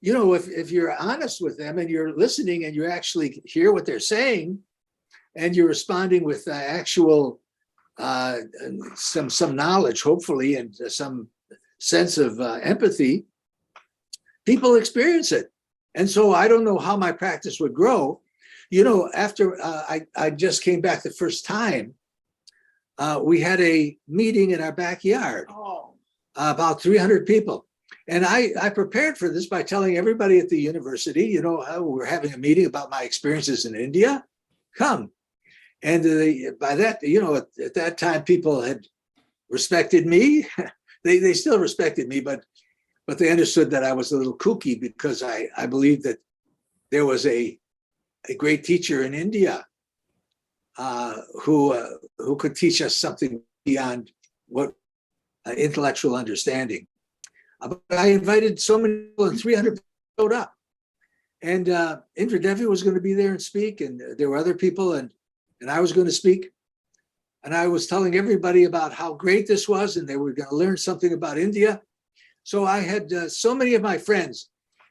You know, if you're honest with them and you're listening and you actually hear what they're saying and you're responding with actual some knowledge, hopefully, and some sense of empathy, people experience it. And so I don't know how my practice would grow. You know, after I just came back the first time, we had a meeting in our backyard, about 300 people. And I prepared for this by telling everybody at the university, you know, we're having a meeting about my experiences in India. Come. And by that, you know, at that time, people had respected me. They still respected me, but they understood that I was a little kooky because I believed that there was a great teacher in India who could teach us something beyond what intellectual understanding. But I invited so many people, and 300 showed up. And Indra Devi was going to be there and speak, and there were other people, and I was going to speak. And I was telling everybody about how great this was, and they were going to learn something about India. So I had so many of my friends,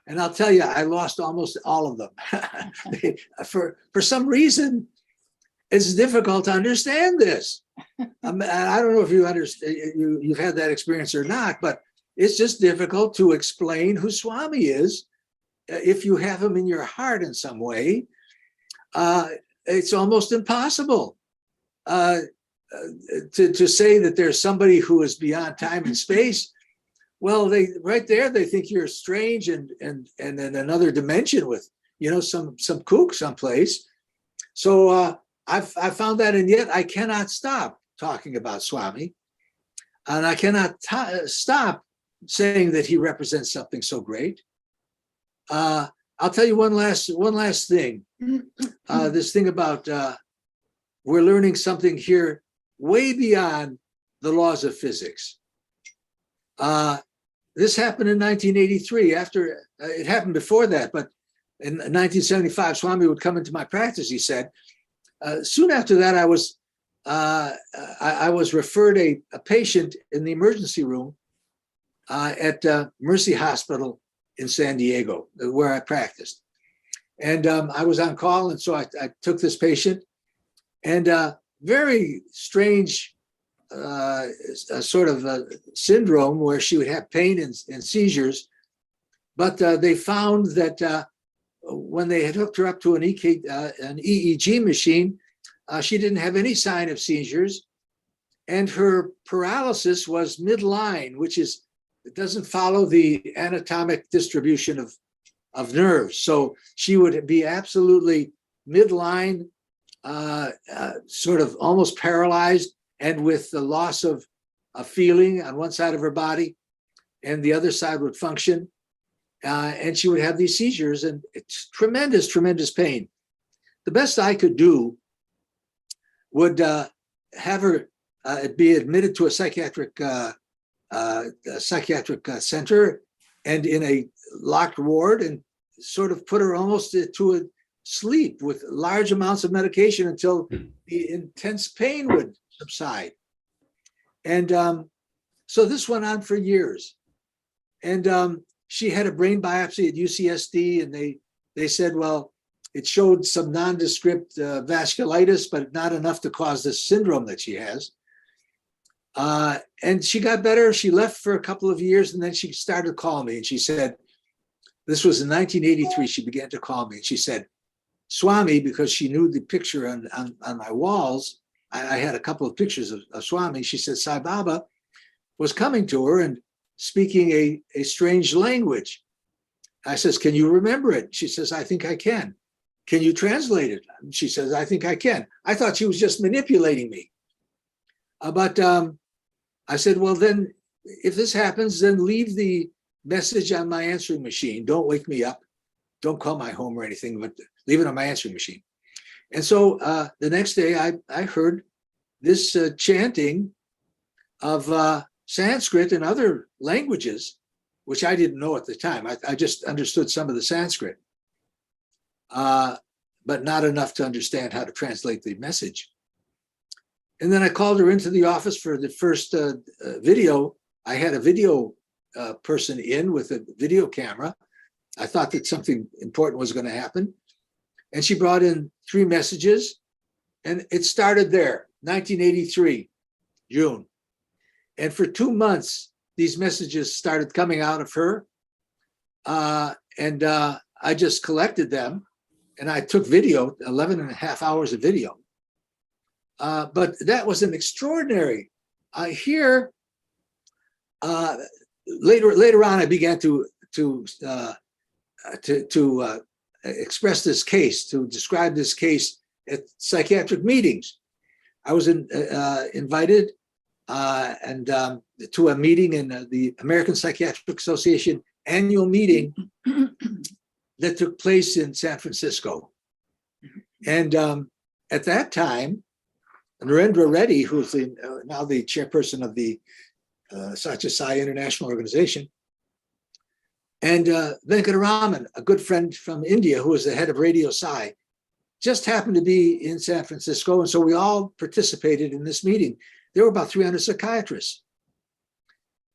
and I'll tell you, I lost almost all of them. For some reason, it's difficult to understand this. I don't know if you understand, you've had that experience or not, but it's just difficult to explain who Swami is. If you have him in your heart in some way, it's almost impossible to say that there's somebody who is beyond time and space. Well, right there, they think you're strange and in another dimension with, some kook someplace. So I found that, and yet I cannot stop talking about Swami, and I cannot stop saying that he represents something so great. I'll tell you one last thing. This thing about we're learning something here way beyond the laws of physics. This happened in 1983. After it happened before that, but in 1975, Swami would come into my practice. He said, soon after that, I was referred a patient in the emergency room at Mercy Hospital in San Diego, where I practiced. And I was on call, and so I took this patient, and very strange sort of syndrome where she would have pain and seizures. But they found that when they had hooked her up to an EEG machine, she didn't have any sign of seizures, and her paralysis was midline, which is, it doesn't follow the anatomic distribution of nerves. So she would be absolutely midline, sort of almost paralyzed, and with the loss of feeling on one side of her body, and the other side would function. And she would have these seizures, and it's tremendous, tremendous pain. The best I could do would have her be admitted to a psychiatric center and in a locked ward, and sort of put her almost to a sleep with large amounts of medication until the intense pain would subside. And so this went on for years. And she had a brain biopsy at UCSD, and they said, well, it showed some nondescript vasculitis, but not enough to cause this syndrome that she has. And she got better. She left for a couple of years, and then she started to call me, and she said, this was in 1983, she began to call me, and she said, Swami, because she knew the picture on my walls, I had a couple of pictures of Swami. She said Sai Baba was coming to her and speaking a strange language. I says, can you remember it? She says, I think I can. Can you translate it? She says, I think I can. I thought she was just manipulating me. But I said, well, then if this happens, then leave the message on my answering machine. Don't wake me up. Don't call my home or anything, but leave it on my answering machine. And so the next day I heard this chanting of Sanskrit and other languages, which I didn't know at the time. I just understood some of the Sanskrit, but not enough to understand how to translate the message. And then I called her into the office for the first video. I had a video person in with a video camera. I thought that something important was going to happen. And she brought in 3 messages, and it started there, 1983, June. And for 2 months, these messages started coming out of her. And I just collected them, and I took video, 11 and a half hours of video. But that was an extraordinary. Here, later on, I began to express this case, to describe this case at psychiatric meetings. I was invited to a meeting in the American Psychiatric Association annual meeting that took place in San Francisco. And at that time, Narendra Reddy, who's now the chairperson of the SSSIO International Organization, And Venkataraman, a good friend from India, who was the head of Radio Sai, just happened to be in San Francisco. And so we all participated in this meeting. There were about 300 psychiatrists.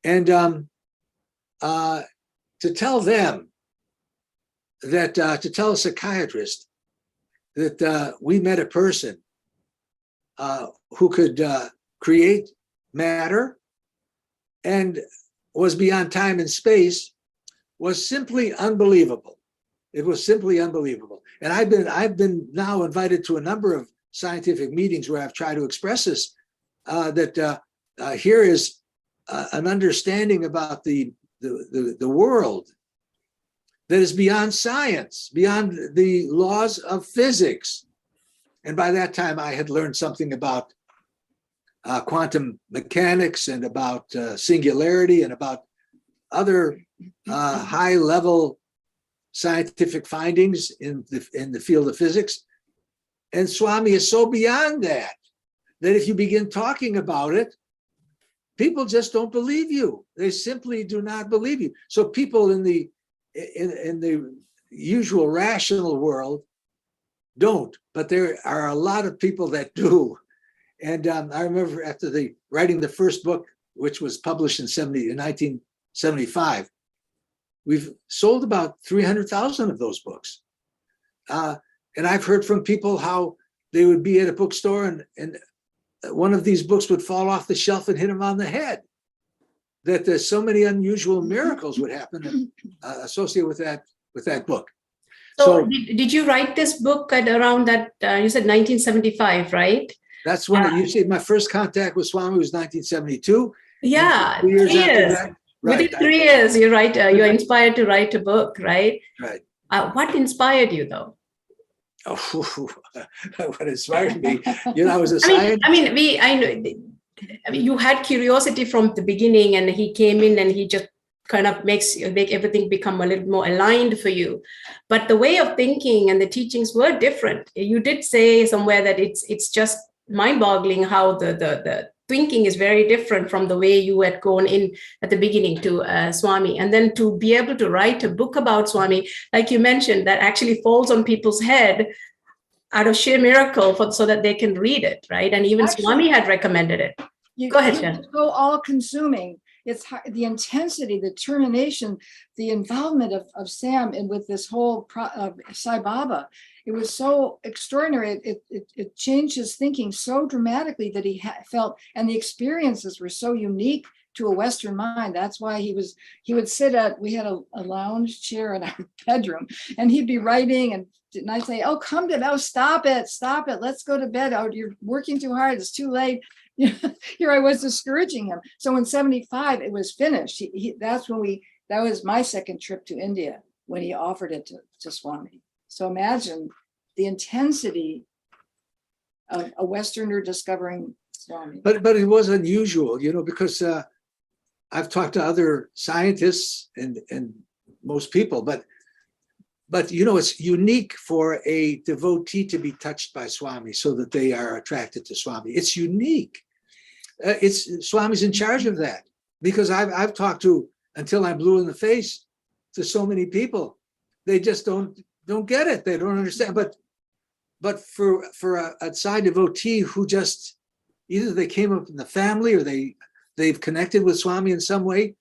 And to tell them that, to tell a psychiatrist that we met a person who could create matter and was beyond time and space was simply unbelievable. It was simply unbelievable. And I've been now invited to a number of scientific meetings where I've tried to express this, that here is an understanding about the world that is beyond science, beyond the laws of physics. And by that time, I had learned something about quantum mechanics and about singularity and about other high-level scientific findings in the field of physics. And Swami is so beyond that if you begin talking about it, people just don't believe you. They simply do not believe you. So people in the usual rational world don't, but there are a lot of people that do. And I remember after writing the first book, which was published in 1975, we've sold about 300,000 of those books. And I've heard from people how they would be at a bookstore and one of these books would fall off the shelf and hit them on the head. That there's so many unusual miracles would happen associated with that book. So did you write this book at around that, you said 1975, right? That's when you see my first contact with Swami was 1972. Yeah, 3 years after that. Right. Within 3 years, you're inspired to write a book, right? Right. What inspired you though? Oh, what inspired me, I was a scientist. I know you had curiosity from the beginning, and he came in and he just kind of make everything become a little more aligned for you. But the way of thinking and the teachings were different. You did say somewhere that it's just mind-boggling how the thinking is very different from the way you had gone in at the beginning to Swami. And then to be able to write a book about Swami, like you mentioned, that actually falls on people's head out of sheer miracle so that they can read it, right? And even actually, Swami had recommended it. Go ahead, Sharon. So all-consuming. It's the intensity, the determination, the involvement of Sam and with this whole Sai Baba. It was so extraordinary. It changed his thinking so dramatically that he felt, and the experiences were so unique to a Western mind. That's why he would sit we had a lounge chair in our bedroom, and he'd be writing, and I'd say, "Oh, come to bed! Oh, stop it! Let's go to bed! Oh, you're working too hard. It's too late." Here I was discouraging him. So in 75, it was finished. That was my second trip to India when he offered it to Swami. So imagine the intensity of a Westerner discovering Swami. But it was unusual, because I've talked to other scientists and most people, but it's unique for a devotee to be touched by Swami so that they are attracted to Swami. It's unique. Swami's in charge of that, because I've talked to, until I'm blue in the face, to so many people. They just don't get it. They don't understand. But for a Sai devotee who just, either they came up in the family or they've connected with Swami in some way,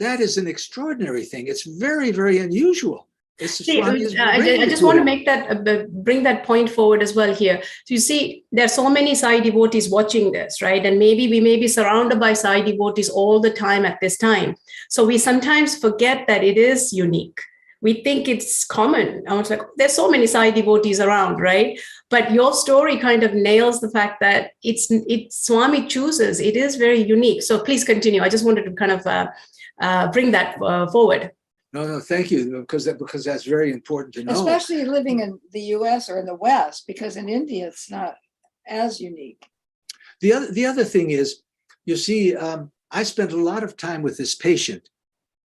that is an extraordinary thing. It's very, very unusual. I just want to bring that point forward as well here. So you see, there are so many Sai devotees watching this, right? And maybe we may be surrounded by Sai devotees all the time at this time. So we sometimes forget that it is unique. We think it's common. I was like, there's so many Sai devotees around, right? But your story kind of nails the fact that it's Swami chooses. It is very unique. So please continue. I just wanted to kind of bring that forward. No, thank you, because that's very important to know. Especially living in the U.S. or in the West, because in India it's not as unique. The other thing is, you see, I spent a lot of time with this patient.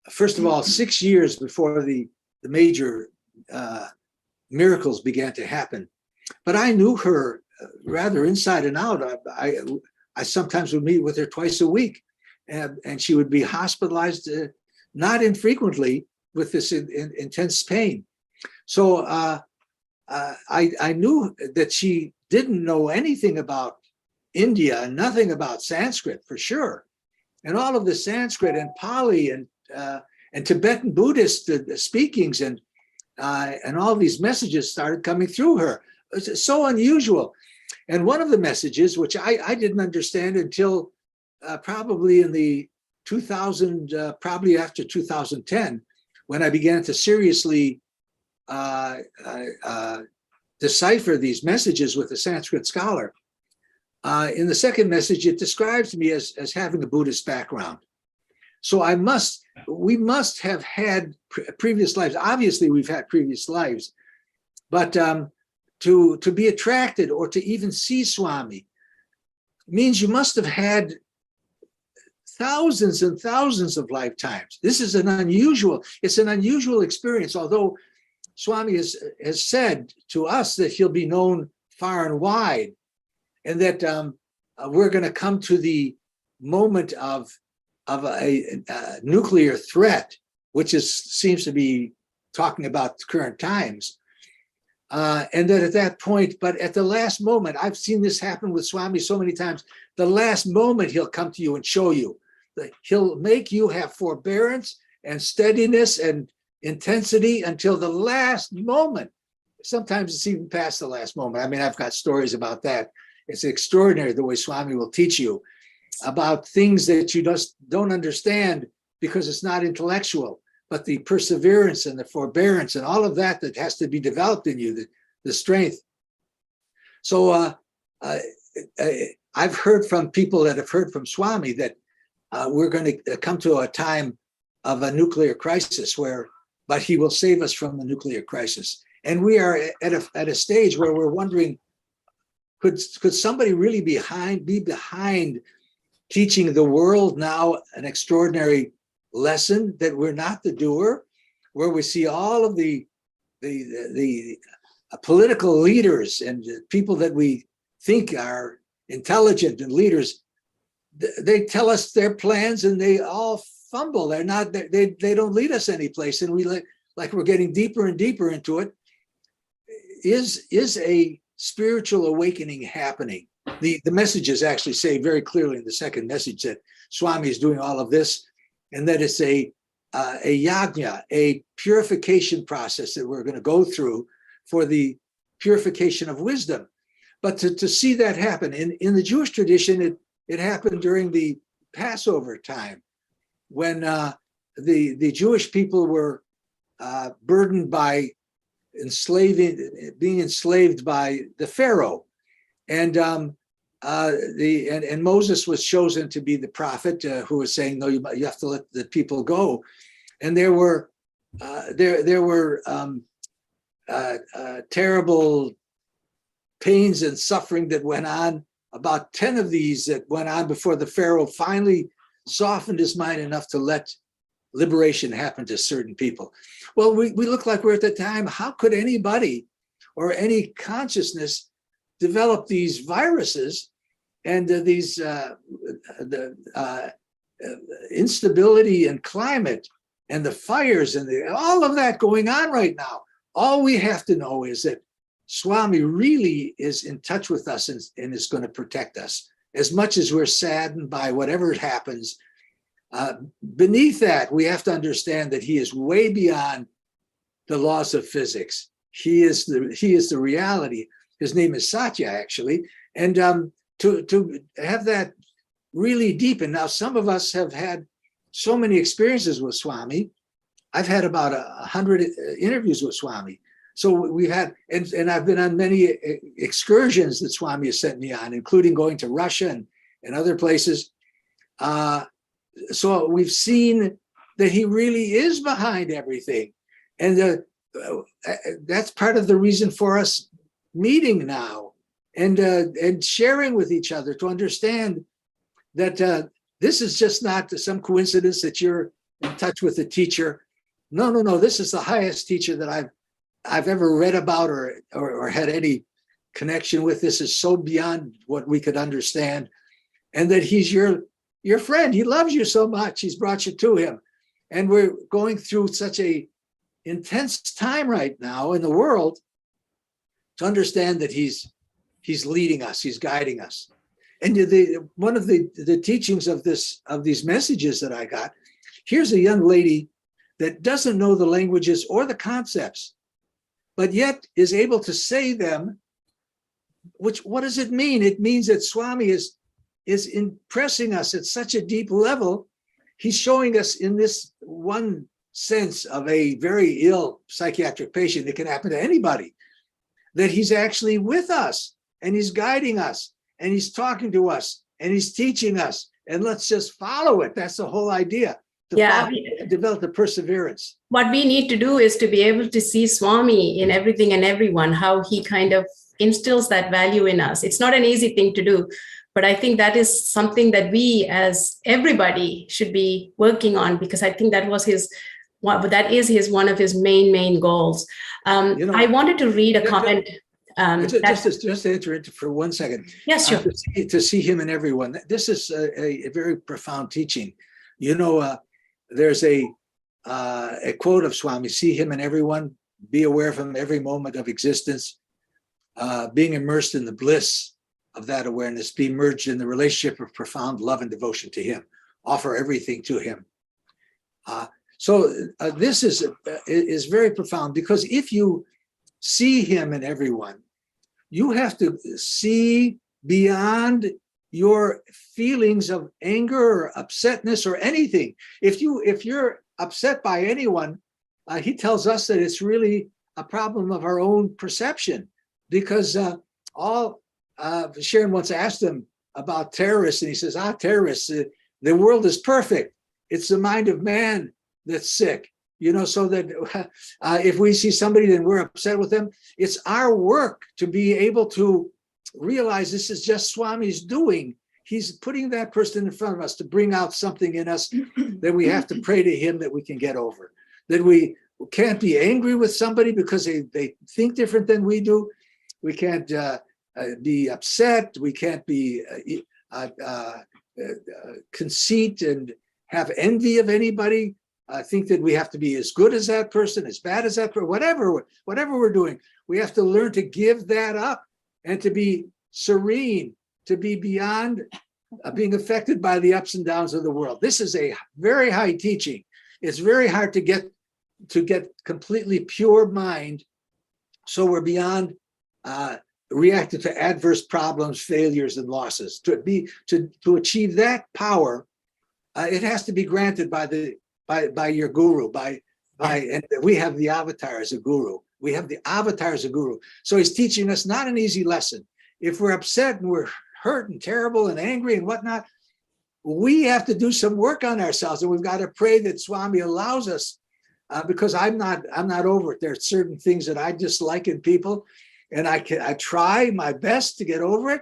First of all, 6 years before the major miracles began to happen, but I knew her rather inside and out. I sometimes would meet with her twice a week, and she would be hospitalized, not infrequently. with this intense pain. So I knew that she didn't know anything about India and nothing about Sanskrit for sure. And all of the Sanskrit and Pali and Tibetan Buddhist speakings and all these messages started coming through her. It's so unusual. And one of the messages, which I didn't understand until probably in the 2000, probably after 2010, when I began to seriously decipher these messages with a Sanskrit scholar. In the second message, it describes me as having a Buddhist background. So we must have had previous lives. Obviously, we've had previous lives, but to be attracted or to even see Swami means you must have had thousands and thousands of lifetimes. This is an unusual experience, although Swami has said to us that he'll be known far and wide, and that we're going to come to the moment of a nuclear threat, which seems to be talking about current times. And that at that point, but at the last moment, I've seen this happen with Swami so many times, the last moment he'll come to you and show you. He'll make you have forbearance and steadiness and intensity until the last moment. Sometimes it's even past the last moment. I mean, I've got stories about that. It's extraordinary the way Swami will teach you about things that you just don't understand because it's not intellectual, but the perseverance and the forbearance and all of that has to be developed in you, the strength. So I've heard from people that have heard from Swami that we're going to come to a time of a nuclear crisis but he will save us from the nuclear crisis. And we are at a stage where we're wondering, could somebody really be behind teaching the world now an extraordinary lesson that we're not the doer, where we see all of the political leaders and people that we think are intelligent and leaders, they tell us their plans and they all fumble. They don't lead us anyplace, and we like we're getting deeper and deeper into it. Is a spiritual awakening happening? The messages actually say very clearly in the second message that Swami is doing all of this, and that it's a yajna, a purification process that we're going to go through for the purification of wisdom. But to see that happen in the Jewish tradition, it happened during the Passover time, when the Jewish people were burdened by being enslaved by the Pharaoh, and Moses was chosen to be the prophet who was saying, no, you have to let the people go. And there were terrible pains and suffering that went on. About 10 of these that went on before the Pharaoh finally softened his mind enough to let liberation happen to certain people. Well, we look like we're at the time. How could anybody or any consciousness develop these viruses and these instability in climate and the fires and all of that going on right now? All we have to know is that Swami really is in touch with us and is going to protect us. As much as we're saddened by whatever happens, beneath that, we have to understand that he is way beyond the laws of physics. He is the reality. His name is Satya, actually. And to have that really deep, and now some of us have had so many experiences with Swami. I've had about 100 interviews with Swami. So we've had, and I've been on many excursions that Swami has sent me on, including going to Russia and other places. So we've seen that he really is behind everything. And that's part of the reason for us meeting now and sharing with each other, to understand that this is just not some coincidence that you're in touch with a teacher. No. This is the highest teacher that I've ever read about or had any connection with. This is so beyond what we could understand. And that he's your friend. He loves you so much. He's brought you to him. And we're going through such a intense time right now in the world to understand that he's leading us, he's guiding us. And one of the teachings of these messages that I got, here's a young lady that doesn't know the languages or the concepts, but yet is able to say them. What does it mean? It means that Swami is impressing us at such a deep level. He's showing us in this one sense of a very ill psychiatric patient, it can happen to anybody, that he's actually with us and he's guiding us and he's talking to us and he's teaching us, and let's just follow it. That's the whole idea. Develop the perseverance. What we need to do is to be able to see Swami in everything and everyone, how he kind of instills that value in us. It's not an easy thing to do, but I think that is something that we as everybody should be working on, because I think that is one of his main goals. I wanted to read a comment. Just to enter into for 1 second. Yes, sure. To see him in everyone. This is a very profound teaching. There's a quote of Swami: "See him in everyone, be aware of him every moment of existence, being immersed in the bliss of that awareness, be merged in the relationship of profound love and devotion to him, offer everything to him." So this is very profound, because if you see him in everyone, you have to see beyond your feelings of anger or upsetness or anything. If you're upset by anyone, he tells us that it's really a problem of our own perception, because Sharon once asked him about terrorists, and he says, terrorists, the world is perfect. It's the mind of man that's sick. So that if we see somebody and we're upset with them, it's our work to be able to realize this is just Swami's doing. He's putting that person in front of us to bring out something in us that we have to pray to him that we can get over. That we can't be angry with somebody because they think different than we do. We can't be upset. We can't be conceit and have envy of anybody. I think that we have to be as good as that person, as bad as that person, whatever we're doing. We have to learn to give that up and to be serene, to be beyond being affected by the ups and downs of the world. This is a very high teaching. It's very hard to get completely pure mind, so we're beyond reacting to adverse problems, failures, and losses. To achieve that power, it has to be granted by your guru, and we have the avatar as a guru. We have the avatar as a guru. So he's teaching us not an easy lesson. If we're upset and we're hurt and terrible and angry and whatnot, we have to do some work on ourselves, and we've got to pray that Swami allows us, because I'm not over it. There are certain things that I dislike in people, and I try my best to get over it,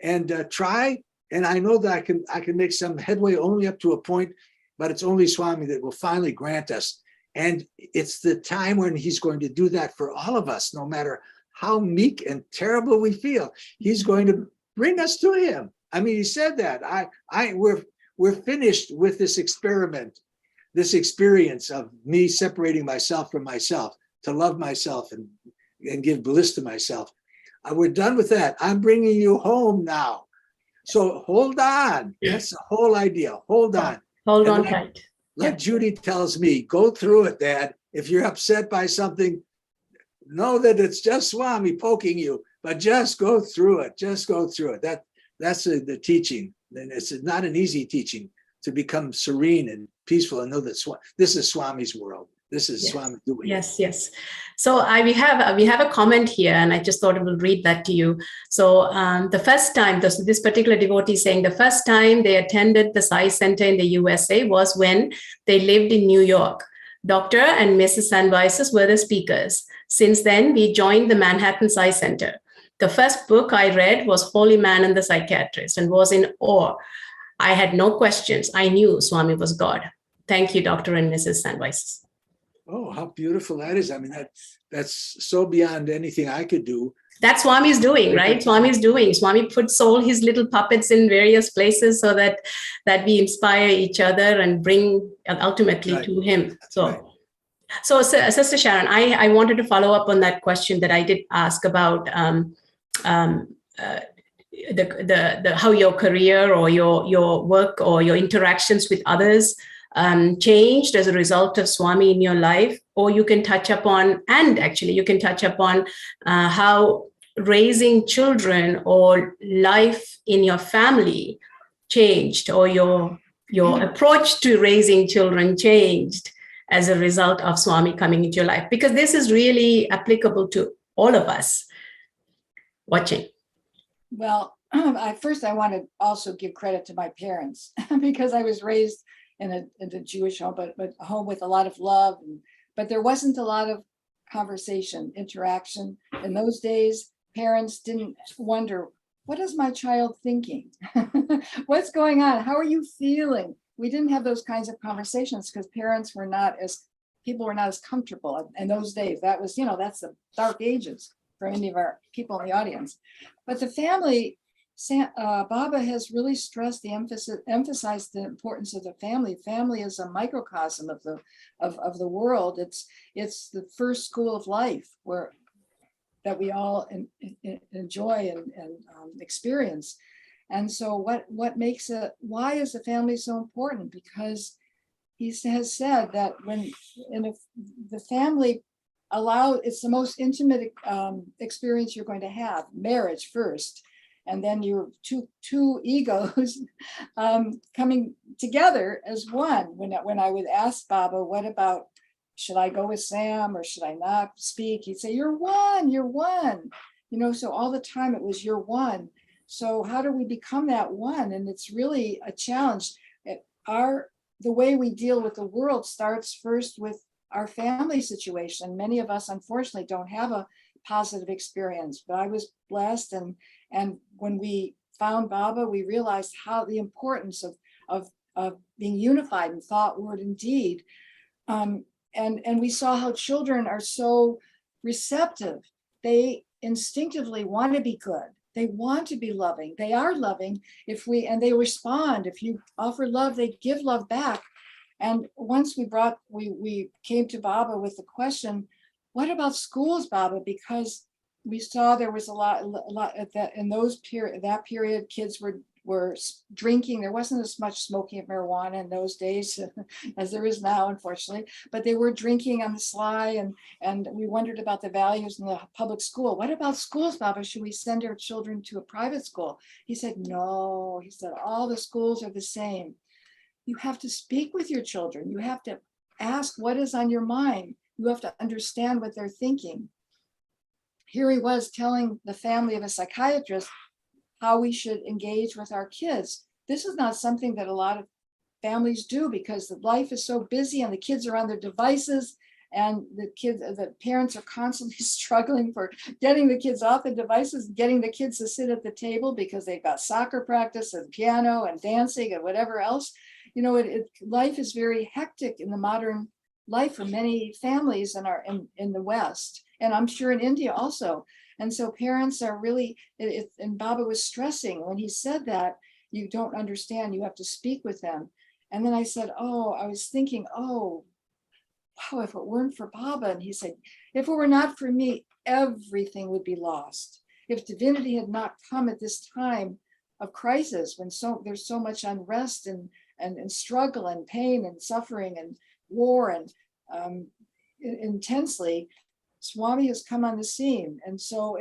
and and I know that I can make some headway only up to a point. But it's only Swami that will finally grant us. And it's the time when he's going to do that for all of us, no matter how meek and terrible we feel. He's going to bring us to him. I mean, he said that. We're finished with this experiment, this experience of me separating myself from myself to love myself and give bliss to myself. We're done with that. I'm bringing you home now. So hold on. That's the whole idea. Hold on. Hold on tight. Like Judy tells me, go through it, Dad. If you're upset by something, know that it's just Swami poking you, but just go through it. Just go through it. That's the teaching. And it's not an easy teaching to become serene and peaceful and know that this is Swami's world. This is Swami doing. Yes. So we have a comment here, and I just thought I will read that to you. So the first time, this particular devotee is saying the first time they attended the Sai Center in the USA was when they lived in New York. Dr. and Mrs. Sandweiss were the speakers. Since then, we joined the Manhattan Sai Center. The first book I read was Holy Man and the Psychiatrist, and was in awe. I had no questions. I knew Swami was God. Thank you, Dr. and Mrs. Sandweiss. Oh, how beautiful that is. I mean, that's so beyond anything I could do. That's Swami's doing, right? Swami's doing. Swami puts all his little puppets in various places so that we inspire each other and bring ultimately to him. So, Sister Sharon, I wanted to follow up on that question that I did ask about how your career or your work or your interactions with others changed as a result of Swami in your life, or you can touch upon, how raising children or life in your family changed, or your approach to raising children changed as a result of Swami coming into your life, because this is really applicable to all of us watching. Well, first I want to also give credit to my parents because I was raised in a Jewish home, but a home with a lot of love, but there wasn't a lot of conversation, interaction. In those days, parents didn't wonder, what is my child thinking? What's going on? How are you feeling? We didn't have those kinds of conversations because people were not as comfortable in those days. That was, that's the dark ages for any of our people in the audience. But the family, Baba has really stressed emphasized the importance of the family. Family is a microcosm of the world. It's the first school of life that we all enjoy and experience. And so why is the family so important? Because he has said that the family it's the most intimate experience you're going to have, marriage first, and then your two egos coming together as one. When I would ask Baba, what about, should I go with Sam or should I not speak? He'd say, you're one. So all the time it was you're one. So how do we become that one? And it's really a challenge. The way we deal with the world starts first with our family situation. Many of us, unfortunately, don't have a positive experience, but I was blessed. And when we found Baba, we realized the importance of being unified in thought, word, and deed. And we saw how children are so receptive. They instinctively want to be good. They want to be loving. They are loving and they respond. If you offer love, they give love back. And once we came to Baba with the question, what about schools, Baba? Because we saw there was a lot in that period, kids were drinking. There wasn't as much smoking of marijuana in those days as there is now, unfortunately, but they were drinking on the sly, and we wondered about the values in the public school. What about schools, Baba? Should we send our children to a private school? He said, no. He said, all the schools are the same. You have to speak with your children. You have to ask what is on your mind. You have to understand what they're thinking. Here he was telling the family of a psychiatrist how we should engage with our kids. This is not something that a lot of families do because the life is so busy and the kids are on their devices, and the parents are constantly struggling for getting the kids off the devices, getting the kids to sit at the table because they've got soccer practice and piano and dancing and whatever else. Life is very hectic in the modern life for many families in the West, and I'm sure in India also. And so parents are really, and Baba was stressing when he said that, you don't understand, you have to speak with them. And then I said, I was thinking, wow, if it weren't for Baba. And he said, if it were not for me, everything would be lost. If divinity had not come at this time of crisis, when there's so much unrest and struggle and pain and suffering and war and intensely, Swami has come on the scene. And so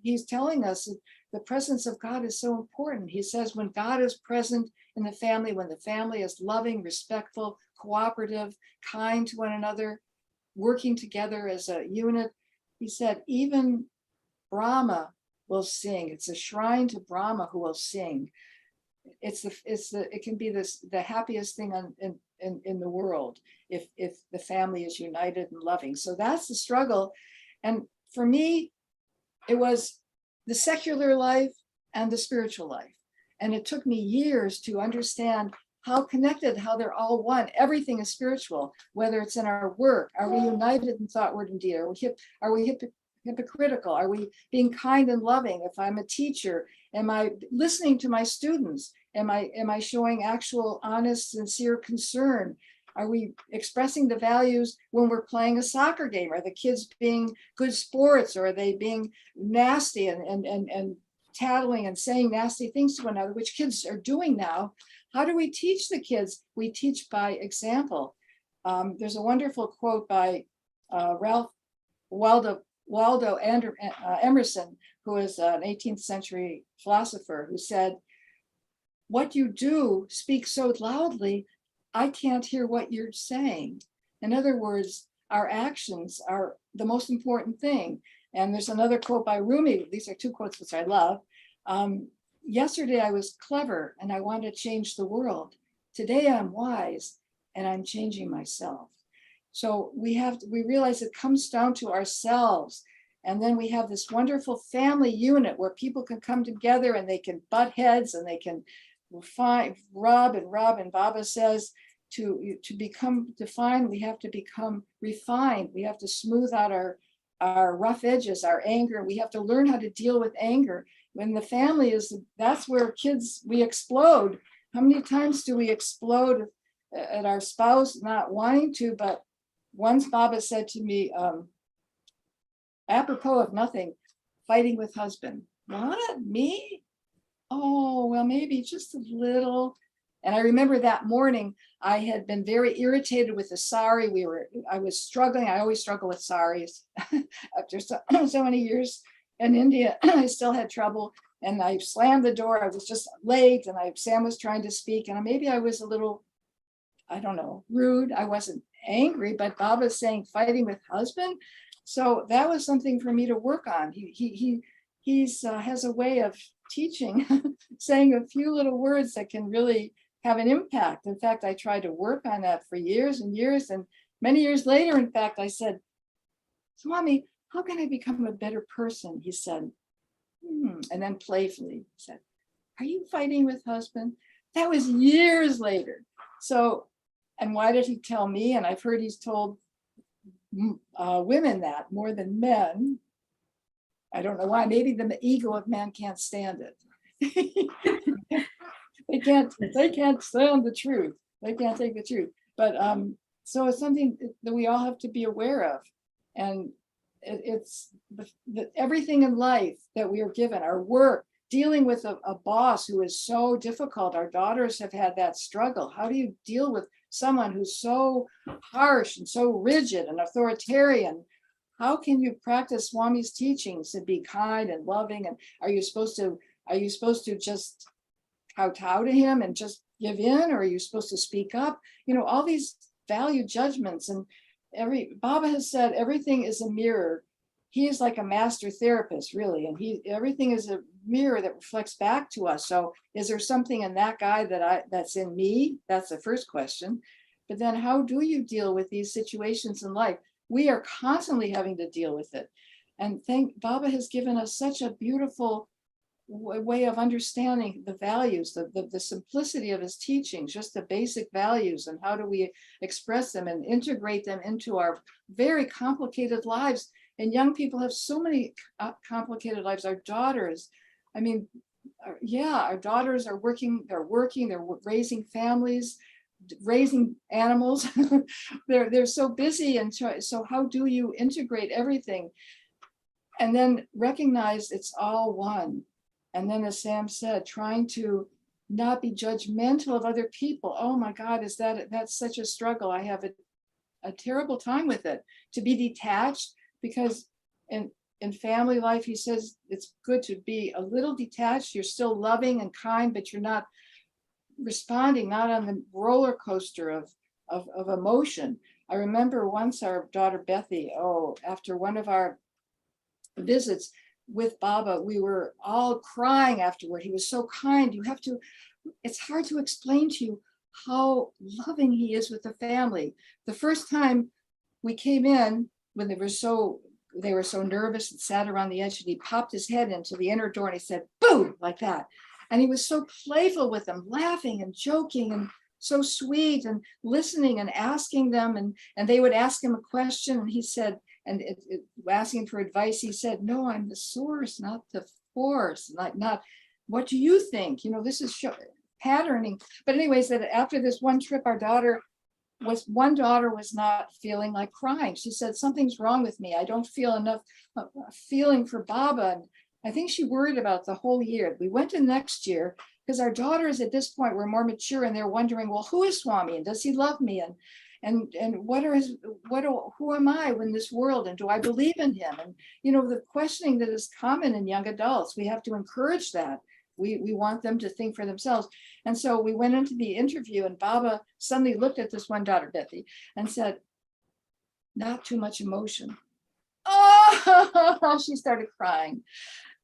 he's telling us that the presence of God is so important. He says when God is present in the family, when the family is loving, respectful, cooperative, kind to one another, working together as a unit, he said, even Brahma will sing. It's a shrine to Brahma who will sing. It can be the happiest thing in the world if the family is united and loving. So that's the struggle. And for me, it was the secular life and the spiritual life. And it took me years to understand how connected, how they're all one. Everything is spiritual, whether it's in our work. Are we united in thought, word, and deed? Are we hypocritical? Are we being kind and loving? If I'm a teacher, am I listening to my students? Am I showing actual, honest, sincere concern? Are we expressing the values when we're playing a soccer game? Are the kids being good sports, or are they being nasty and tattling and saying nasty things to one another, which kids are doing now? How do we teach the kids? We teach by example. There's a wonderful quote by Ralph Waldo Emerson, who is an 18th century philosopher, who said, "What you do speaks so loudly, I can't hear what you're saying." In other words, our actions are the most important thing. And there's another quote by Rumi. These are two quotes which I love. Yesterday I was clever and I want to change the world. Today I'm wise and I'm changing myself. So we realize it comes down to ourselves. And then we have this wonderful family unit where people can come together and they can butt heads and they can rub. And Baba says, to become defined, we have to become refined. We have to smooth out our rough edges, our anger. We have to learn how to deal with anger. When the family that's where kids, we explode. How many times do we explode at our spouse not wanting to? But once Baba said to me, apropos of nothing, fighting with husband. What, me? Oh, well, maybe just a little. And I remember that morning, I had been very irritated with the sari. I was struggling. I always struggle with saris. After so many years in India, I still had trouble. And I slammed the door. I was just late, and Sam was trying to speak. And maybe I was a little, I don't know, rude. I wasn't angry, but Baba's saying fighting with husband. So that was something for me to work on. He has a way of teaching, saying a few little words that can really have an impact. In fact, I tried to work on that for years and years. And many years later, in fact, I said, Swami, how can I become a better person? He said, and then playfully he said, are you fighting with husband? That was years later. So, and why did he tell me? And I've heard he's told women that more than men. I don't know why. Maybe the ego of man can't stand it. They can't stand the truth. They can't take the truth. But so it's something that we all have to be aware of. And it's everything in life that we are given, our work, dealing with a boss who is so difficult. Our daughters have had that struggle. How do you deal with someone who's so harsh and so rigid and authoritarian? How can you practice Swami's teachings and be kind and loving? And are you supposed to just kowtow to him and just give in, or are you supposed to speak up? All these value judgments. And Baba has said everything is a mirror. He is like a master therapist, really, and everything is a mirror that reflects back to us. So is there something in that guy that's in me? That's the first question. But then how do you deal with these situations in life? We are constantly having to deal with it. And Baba has given us such a beautiful way of understanding the values, the simplicity of his teachings, just the basic values, and how do we express them and integrate them into our very complicated lives. And young people have so many complicated lives. Our daughters, our daughters are working, they're raising families, raising animals. they're so busy. And so how do you integrate everything? And then recognize it's all one. And then, as Sam said, trying to not be judgmental of other people. Oh my God, that's such a struggle. I have a terrible time with it. To be detached, because in family life, he says it's good to be a little detached. You're still loving and kind, but you're not responding, not on the roller coaster of emotion. I remember once our daughter Bethy, after one of our visits with Baba, we were all crying afterward. He was so kind. It's hard to explain to you how loving he is with the family. The first time we came in, when they were so nervous and sat around the edge, and he popped his head into the inner door and he said, boom, like that. And he was so playful with them, laughing and joking. And so sweet and listening and asking them, and they would ask him a question, and he said, and asking for advice, he said, no, I'm the source, not the force, not what do you think? You know, this is patterning. But anyways, that after this one trip, one daughter was not feeling like crying. She said, something's wrong with me. I don't feel enough feeling for Baba. And I think she worried about the whole year. We went in next year because our daughters at this point were more mature, and they're wondering, well, who is Swami, and does he love me? And who am I in this world? And do I believe in him? And, you know, the questioning that is common in young adults, we have to encourage that. We want them to think for themselves. And so we went into the interview, and Baba suddenly looked at this one daughter, Bethy, and said, not too much emotion. Oh, she started crying.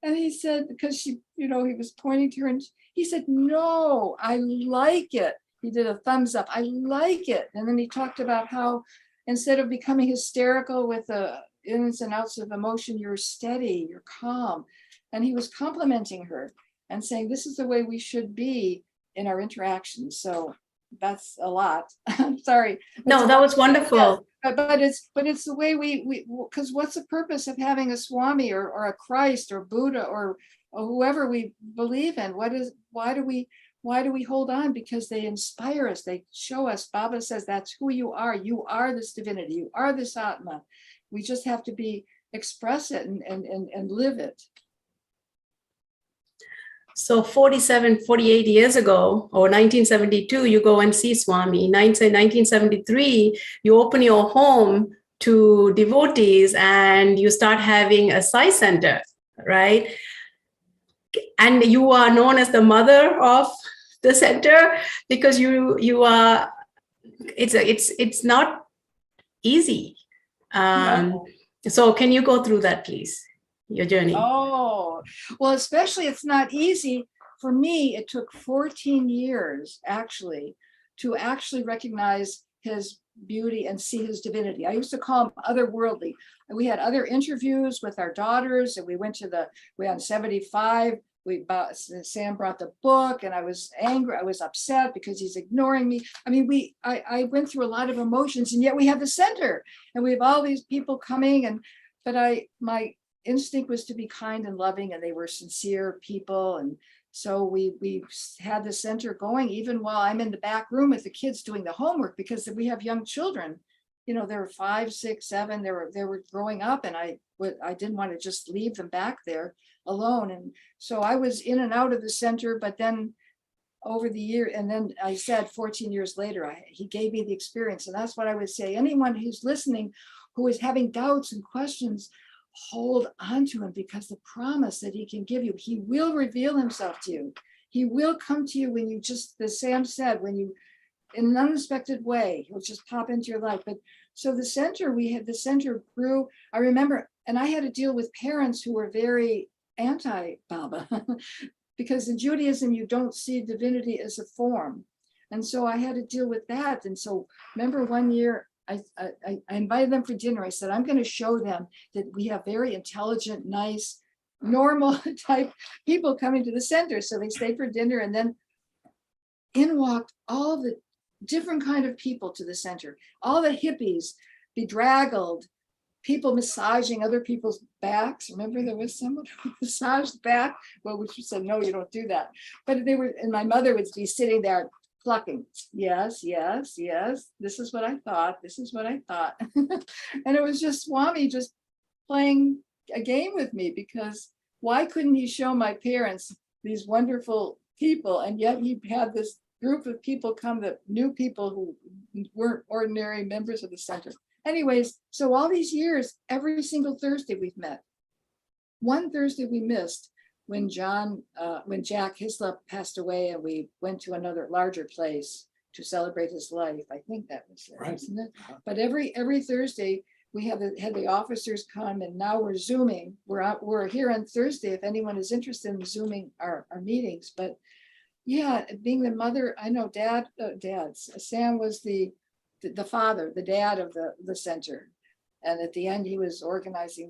And he said, because she, you know, he was pointing to her, and he said, no, I like it. He did a thumbs up. I like it. And then he talked about how instead of becoming hysterical with the ins and outs of emotion, you're steady, you're calm. And he was complimenting her and saying, this is the way we should be in our interactions. So that's a lot. I'm sorry. No, that was wonderful. But it's the way we because what's the purpose of having a Swami or a Christ or Buddha or whoever we believe in? Why do we hold on? Because they inspire us. They show us. Baba says that's who you are. You are this divinity. You are this Atma. We just have to express it and live it. So 48 years ago, or 1972, you go and see Swami. 1973, you open your home to devotees and you start having a Sai center, right? And you are known as the mother of the center because you are. It's not easy. No. So can you go through that, please? Your journey. Oh, well, especially it's not easy. For me, it took 14 years actually to actually recognize his beauty and see his divinity. I used to call him otherworldly. We had other interviews with our daughters, and we on 75. Sam brought the book, and I was angry. I was upset because he's ignoring me. I mean, I went through a lot of emotions, and yet we have the center, and we have all these people coming, but my instinct was to be kind and loving, and they were sincere people. And so we had the center going even while I'm in the back room with the kids doing the homework, because we have young children, you know, they were 5, 6, 7, they were growing up, and I didn't want to just leave them back there alone. And so I was in and out of the center, but then over the year, and then I said 14 years later, he gave me the experience. And that's what I would say, anyone who's listening, who is having doubts and questions, hold on to him, because the promise that he can give you, he will reveal himself to you. He will come to you when you just, as Sam said, when you, in an unexpected way, he'll just pop into your life. But so the center grew. I remember, and I had to deal with parents who were very anti-Baba because in Judaism, you don't see divinity as a form. And so I had to deal with that. And so remember one year, I invited them for dinner. I said, I'm going to show them that we have very intelligent, nice, normal type people coming to the center. So they stayed for dinner, and then in walked all the different kind of people to the center, all the hippies, bedraggled, people massaging other people's backs. Remember there was someone who massaged back? Well, we said, no, you don't do that. But they were, and my mother would be sitting there plucking. Yes, yes, yes. This is what I thought. This is what I thought. And it was just Swami just playing a game with me, because why couldn't he show my parents these wonderful people? And yet he had this group of people come, that new people who weren't ordinary members of the center. Anyways, so all these years, every single Thursday we've met. One Thursday we missed when Jack Hislop passed away, and we went to another larger place to celebrate his life. I think that was it, right. Isn't it? But every Thursday we had the officers come, and now we're Zooming. We're here on Thursday if anyone is interested in Zooming our meetings. But yeah, being the mother, I know Sam was the father, the dad of the center. And at the end, he was organizing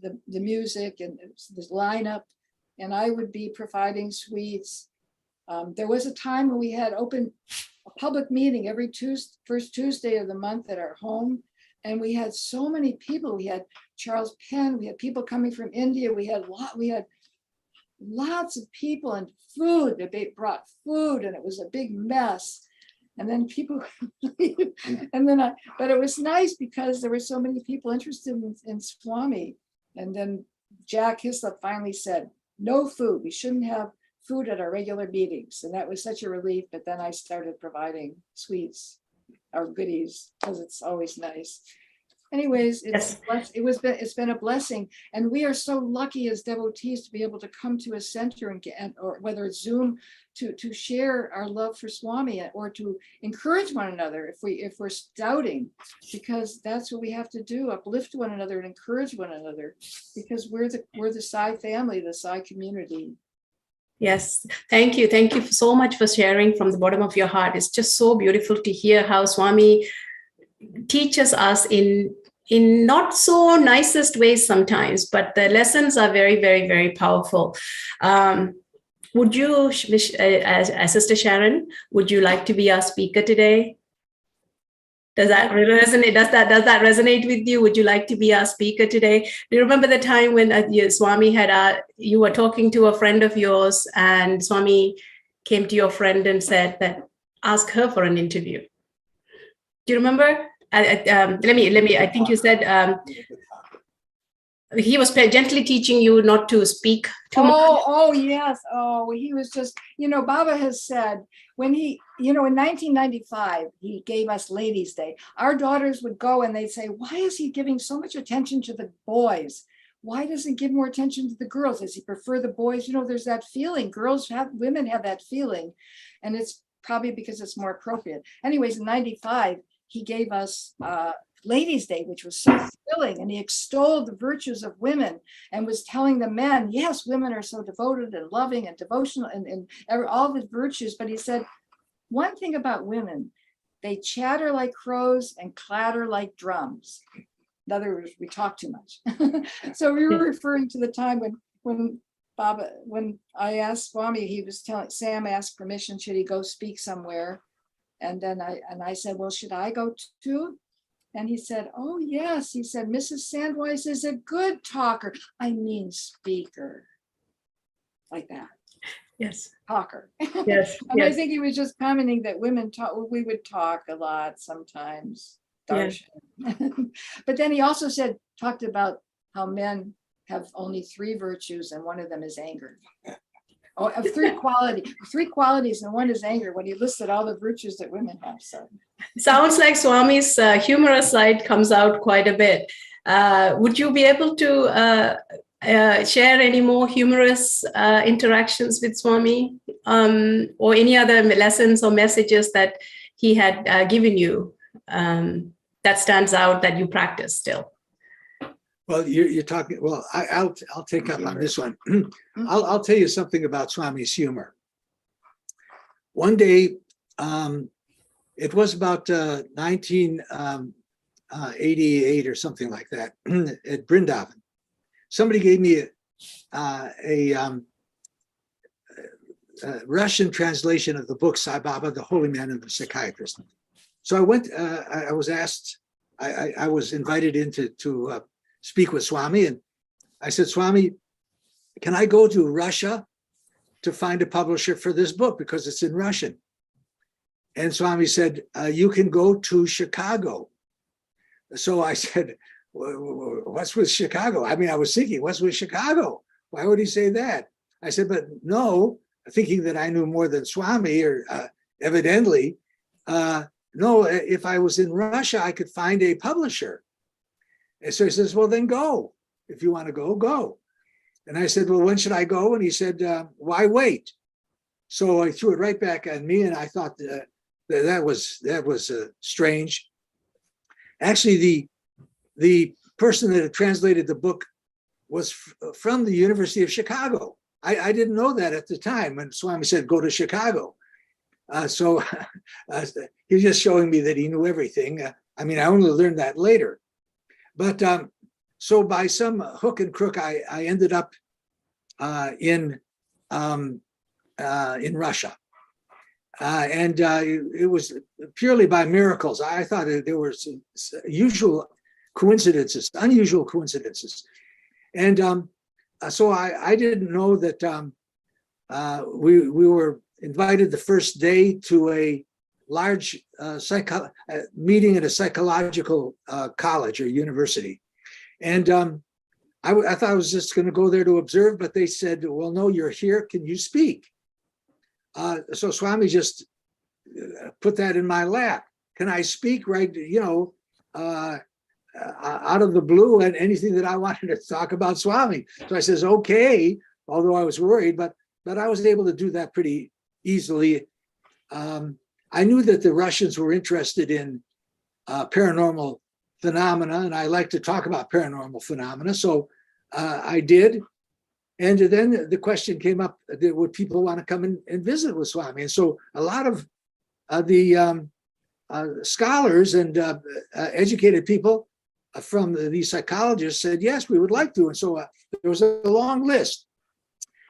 the music and the lineup, and I would be providing sweets There was a time when we had open a public meeting every first Tuesday of the month at our home. And we had so many people. We had Charles Penn, we had people coming from India. We had lots of people and food. They brought food and it was a big mess. And then people leave. And then but it was nice because there were so many people interested in Swami. And then Jack Hislop finally said, no food. We shouldn't have food at our regular meetings. And that was such a relief. But then I started providing sweets or goodies because it's always nice. Anyways, it's been a blessing, and we are so lucky as devotees to be able to come to a center and or whether it's Zoom, to share our love for Swami or to encourage one another if we're doubting, because that's what we have to do: uplift one another and encourage one another, because we're the Sai family, the Sai community. Yes, thank you so much for sharing from the bottom of your heart. It's just so beautiful to hear how Swami teaches us in not so nicest ways sometimes, but the lessons are very, very, very powerful. Would you, Sister Sharon, would you like to be our speaker today? Does that resonate? Does that resonate with you? Would you like to be our speaker today? Do you remember the time when Swami you were talking to a friend of yours, and Swami came to your friend and said that ask her for an interview? Do you remember? Let me. I think you said he was gently teaching you not to speak too much. Oh, yes. Oh, he was just, Baba has said when he, in 1995, he gave us Ladies' Day. Our daughters would go and they'd say, why is he giving so much attention to the boys? Why doesn't he give more attention to the girls? Does he prefer the boys? There's that feeling. Women have that feeling. And it's probably because it's more appropriate. Anyways, in 95, he gave us Ladies' Day, which was so thrilling, and he extolled the virtues of women and was telling the men, yes, women are so devoted and loving and devotional and all the virtues. But he said, one thing about women, they chatter like crows and clatter like drums. In other words, we talk too much. So we were referring to the time when I asked Swami, he was telling Sam asked permission, should he go speak somewhere? And then I said, well, should I go too? And he said, oh, yes. He said, Mrs. Sandweiss is a good talker. I mean, speaker. Like that. Yes. Talker. Yes. And yes. I think he was just commenting that women talk, we would talk a lot sometimes. Darshan. But then he also talked about how men have only 3 virtues and one of them is anger. Oh, of 3 qualities, and one is anger, when he listed all the virtues that women have. So sounds like Swami's humorous side comes out quite a bit. Would you be able to share any more humorous interactions with Swami, or any other lessons or messages that he had given you that stands out that you practice still? Well, you're talking. Well, I'll take up on this one. I'll tell you something about Swami's humor. One day, it was about 1988 or something like that at Brindavan. Somebody gave me a Russian translation of the book Sai Baba, the Holy Man and the Psychiatrist. So I went. I was asked. I was invited in to speak with Swami, and I said, Swami, can I go to Russia to find a publisher for this book because it's in Russian? And Swami said, you can go to Chicago. So I said, what's with Chicago? I mean, I was thinking, what's with Chicago? Why would he say that? I said, but no, thinking that I knew more than Swami, or evidently, no, if I was in Russia, I could find a publisher. And so he says, well, then go. If you want to go, go. And I said, well, when should I go? And he said, why wait? So I threw it right back on me, and I thought that was strange. Actually, the person that had translated the book was from the University of Chicago. I didn't know that at the time when Swami said, go to Chicago. So he was just showing me that he knew everything. I mean, I only learned that later. But so by some hook and crook, I ended up in in Russia. And it was purely by miracles. I thought there were some unusual coincidences. And so I didn't know that we were invited the first day to a large meeting at a psychological college or university. And I thought I was just going to go there to observe, but they said, well, no, you're here. Can you speak? So Swami just put that in my lap. Can I speak right, out of the blue and anything that I wanted to talk about Swami? So I says, okay, although I was worried, but I was able to do that pretty easily. I knew that the Russians were interested in paranormal phenomena, and I like to talk about paranormal phenomena. So I did. And then the question came up, would people want to come and visit with Swami? And so a lot of the scholars and educated people from these psychologists said, yes, we would like to. And so there was a long list.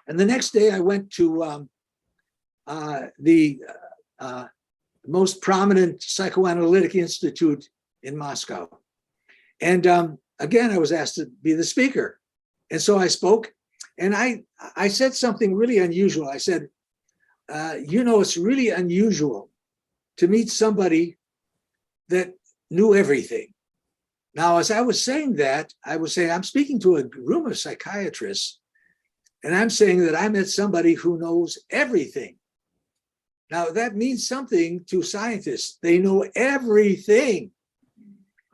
And the next day I went to the most prominent psychoanalytic institute in Moscow. And again, I was asked to be the speaker. And so I spoke. And I said something really unusual. I said, it's really unusual to meet somebody that knew everything. Now, as I was saying that, I was saying, I'm speaking to a room of psychiatrists, and I'm saying that I met somebody who knows everything. Now, that means something to scientists. They know everything.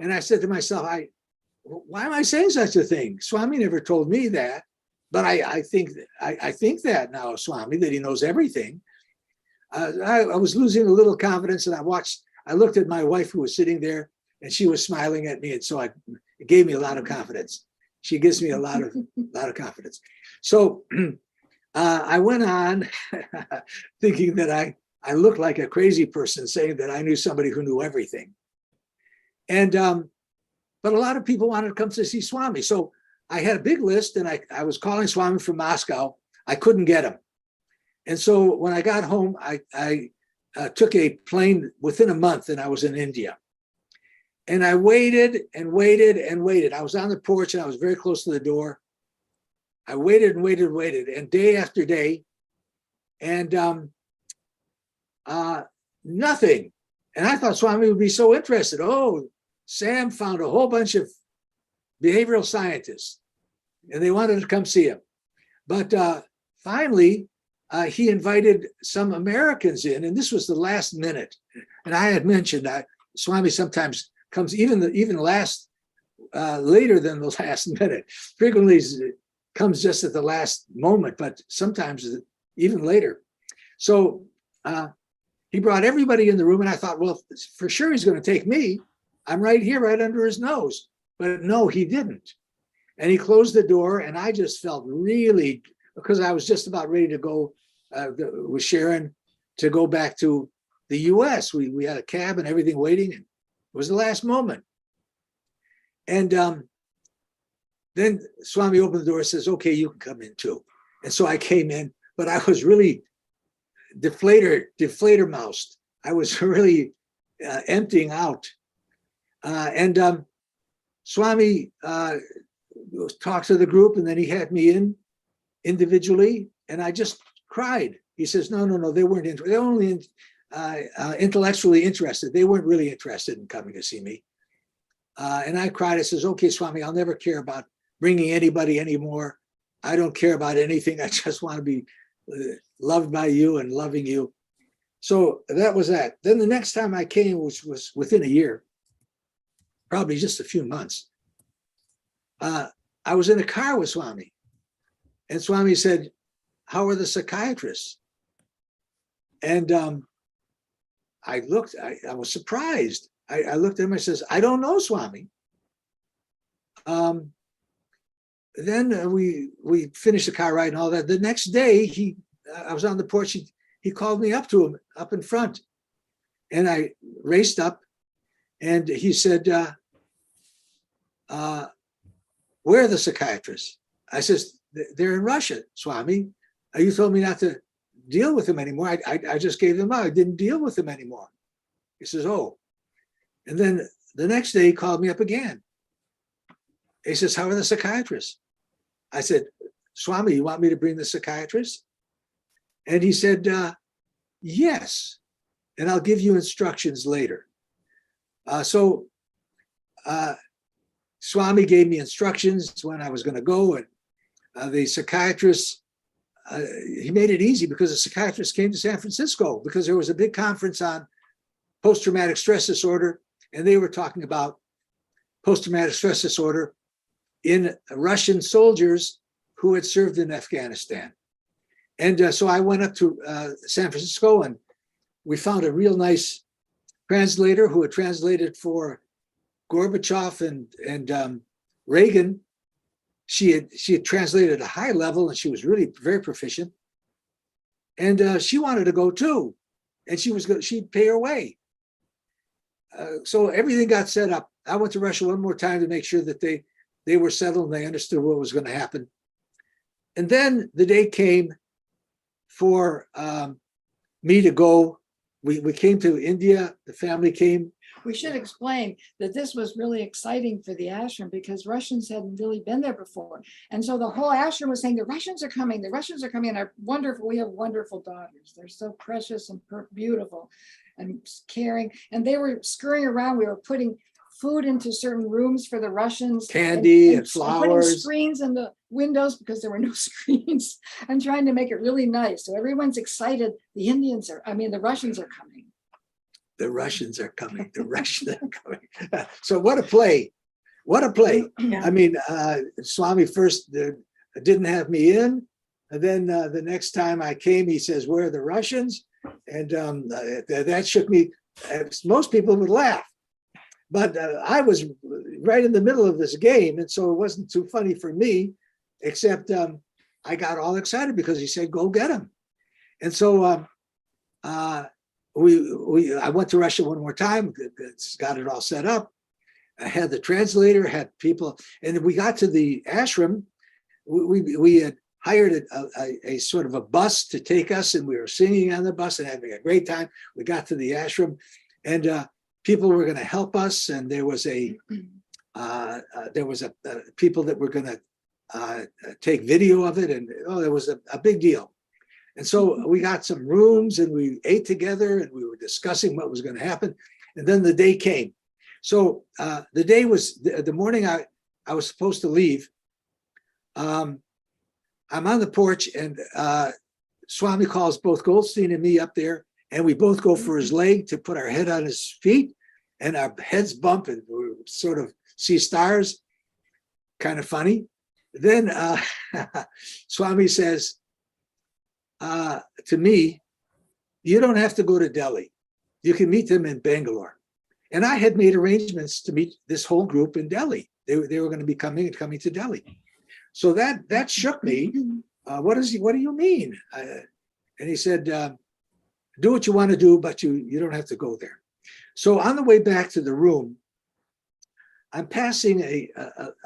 And I said to myself, why am I saying such a thing? Swami never told me that. But I think that now, Swami, that he knows everything. I was losing a little confidence, and I looked at my wife who was sitting there, and she was smiling at me, and so it gave me a lot of confidence. She gives me a lot of confidence. So I went on thinking that I looked like a crazy person saying that I knew somebody who knew everything. And but a lot of people wanted to come to see Swami. So I had a big list, and I was calling Swami from Moscow. I couldn't get him. And so when I got home, I took a plane within a month, and I was in India. And I waited and waited and waited. I was on the porch, and I was very close to the door. I waited and waited and waited, and day after day, and nothing. And I thought Swami would be so interested. Oh, Sam found a whole bunch of behavioral scientists, and they wanted to come see him. But finally, he invited some Americans in, and this was the last minute. And I had mentioned that Swami sometimes comes even later than the last minute. Frequently comes just at the last moment, but sometimes even later. So he brought everybody in the room, and I thought, well, for sure he's going to take me. I'm right here, right under his nose. But no, he didn't. And he closed the door, and I just felt really, because I was just about ready to go with Sharon to go back to the US. We had a cab and everything waiting, and it was the last moment. And then Swami opened the door and says, okay, you can come in too. And so I came in, but I was really deflator moused. I was really emptying out. And Swami talked to the group, and then he had me in individually, and I just cried. He says, no, they weren't interested. They were only intellectually interested. They weren't really interested in coming to see me. And I cried. I says, okay, Swami, I'll never care about bringing anybody anymore. I don't care about anything. I just want to be loved by you and loving you. So that was that. Then the next time I came, which was within a year, probably just a few months, I was in a car with Swami. And Swami said, how are the psychiatrists? And I looked, I was surprised. I looked at him, I says, I don't know, Swami. Then we finished the car ride and all that. The next day, I was on the porch, he called me up to him, up in front. And I raced up, and he said, where are the psychiatrists? I says, they're in Russia, Swami. You told me not to deal with them anymore. I just gave them up. I didn't deal with them anymore. He says, oh. And then the next day he called me up again. He says, how are the psychiatrists? I said, Swami, you want me to bring the psychiatrist? And he said, yes. And I'll give you instructions later. So Swami gave me instructions when I was going to go. And the psychiatrist, he made it easy because the psychiatrist came to San Francisco because there was a big conference on post-traumatic stress disorder. And they were talking about post-traumatic stress disorder in Russian soldiers who had served in Afghanistan. And so I went up to San Francisco, and we found a real nice translator who had translated for Gorbachev and Reagan. She had translated at a high level, and she was really very proficient. And she wanted to go too, and she'd pay her way. So everything got set up. I went to Russia one more time to make sure that they were settled and they understood what was going to happen. And then the day came for me to go. We came to India. The family came. We should explain that this was really exciting for the ashram because Russians hadn't really been there before. And so the whole ashram was saying, the Russians are coming, the Russians are coming. And are wonderful. We have wonderful daughters. They're so precious and beautiful and caring. And they were scurrying around. We were putting food into certain rooms for the Russians. Candy and flowers. Putting screens in the windows because there were no screens and trying to make it really nice. So everyone's excited. The Russians are coming. The Russians are coming. The Russians are coming. So what a play. What a play. Yeah. I mean, Swami first didn't have me in. And then the next time I came, he says, where are the Russians? And that shook me. Most people would laugh. But I was right in the middle of this game. And so it wasn't too funny for me, except I got all excited because he said, go get him. And so I went to Russia one more time, got it all set up. I had the translator, had people, and we got to the ashram. We had hired a sort of a bus to take us, and we were singing on the bus and having a great time. We got to the ashram, and people were going to help us, and there was people that were going to take video of it, and it was a big deal. And so we got some rooms and we ate together and we were discussing what was going to happen. And then the day came. So the day was the morning I was supposed to leave. I'm on the porch and Swami calls both Goldstein and me up there, and we both go for his leg to put our head on his feet, and our heads bump and we sort of see stars. Kind of funny. Then Swami says, to me, you don't have to go to Delhi. You can meet them in Bangalore. And I had made arrangements to meet this whole group in Delhi. They were going to be coming to Delhi. So that shook me. What do you mean? And he said, do what you want to do, but you don't have to go there. So on the way back to the room, I'm passing a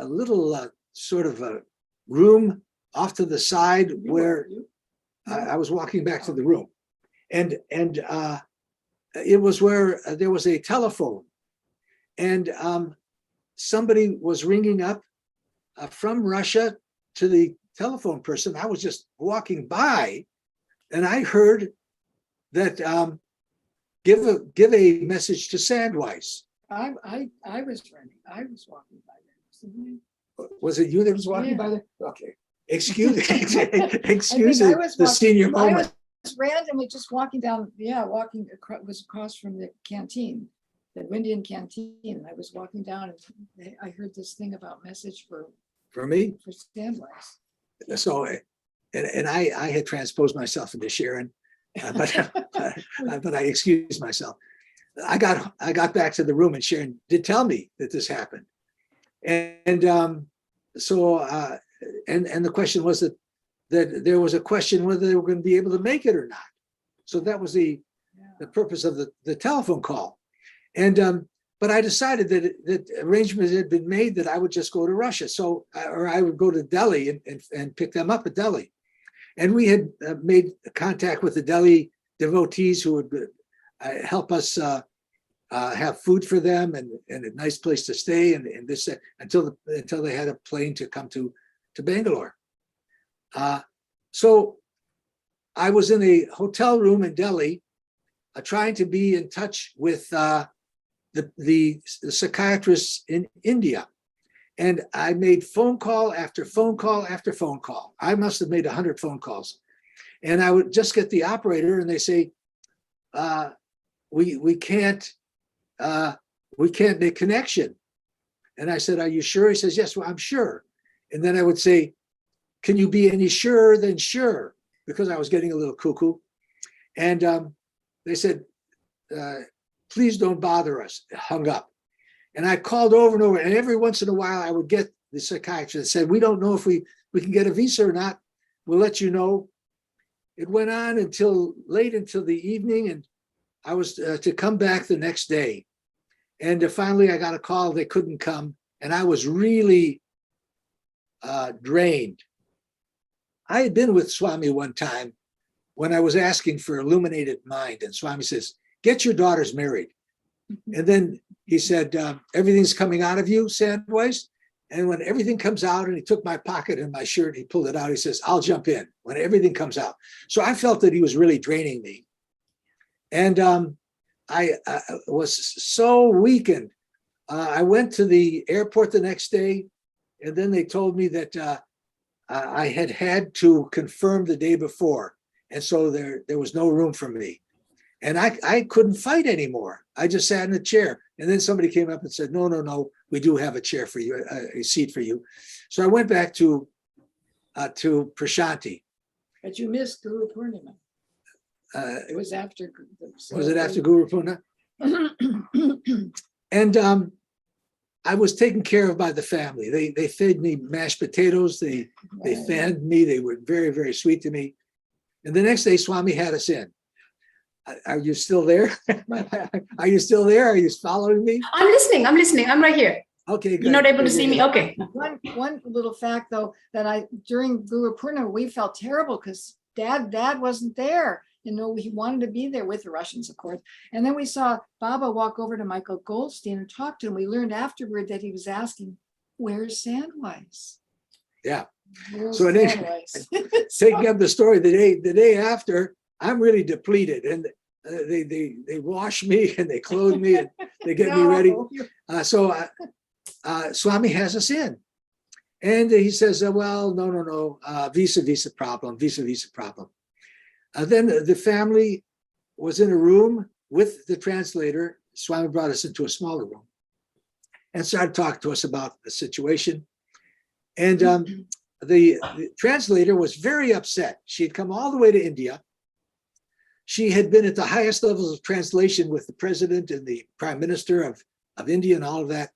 little sort of a room off to the side where I was walking back to the room, and it was where there was a telephone, and somebody was ringing up from Russia to the telephone person. I was just walking by, and I heard that give a message to Sandweiss. I was running. I was walking by there. Was it you that was walking by there? Okay. Excuse I was the senior moment. I was randomly just walking down, was across from the canteen, the Indian canteen. I was walking down and I heard this thing about message for me? For Sandweiss. So, and I had transposed myself into Sharon, but I excused myself. I got back to the room and Sharon did tell me that this happened. And so the question was that there was a question whether they were going to be able to make it or not. So that was the purpose of the telephone call. And but I decided that arrangements had been made that I would just go to Russia. So or I would go to Delhi and pick them up at Delhi. And we had made contact with the Delhi devotees who would help us have food for them and a nice place to stay and this until they had a plane to come to Bangalore. So I was in a hotel room in Delhi trying to be in touch with the psychiatrists in India. And I made phone call after phone call after phone call. I must have made 100 phone calls. And I would just get the operator and they say, we can't make connection. And I said, are you sure? He says, yes, well, I'm sure. And then I would say, can you be any surer than sure? Because I was getting a little cuckoo. And they said, please don't bother us. Hung up. And I called over and over, and every once in a while I would get the psychiatrist that said, we don't know if we can get a visa or not. We'll let you know. It went on until late into the evening, and I was to come back the next day. And finally I got a call, they couldn't come, and I was really drained. I had been with Swami one time when I was asking for illuminated mind, and Swami says, get your daughters married. And then he said, everything's coming out of you, Sandweiss. And when everything comes out, and he took my pocket and my shirt, he pulled it out. He says, I'll jump in when everything comes out. So I felt that he was really draining me. And I was so weakened. I went to the airport the next day, and then they told me that I had to confirm the day before. And so there was no room for me. And I couldn't fight anymore. I just sat in a chair. And then somebody came up and said, no, we do have a chair for you, a seat for you. So I went back to Prashanti. But you missed Guru Purnima. It was after. Was it after Guru Purnima? And I was taken care of by the family. They fed me mashed potatoes. They fanned me. They were very, very sweet to me. And the next day, Swami had us in. Are you still there? Are you still there? Are you following me? I'm listening. I'm right here. Okay, good. You're not able to see me? Okay. One little fact though, that during Guru Purnima, we felt terrible because dad wasn't there. You know, he wanted to be there with the Russians, of course. And then we saw Baba walk over to Michael Goldstein and talk to him. We learned afterward that he was asking, where's Sandweiss? Yeah. Where's So Sandweiss? taking up the story, the day after, I'm really depleted, and they wash me and they clothe me and they get me ready. So Swami has us in, and he says, well, no, visa problem. Then the family was in a room with the translator. Swami brought us into a smaller room and started talking to us about the situation. And the translator was very upset. She had come all the way to India. She had been at the highest levels of translation with the president and the prime minister of India and all of that.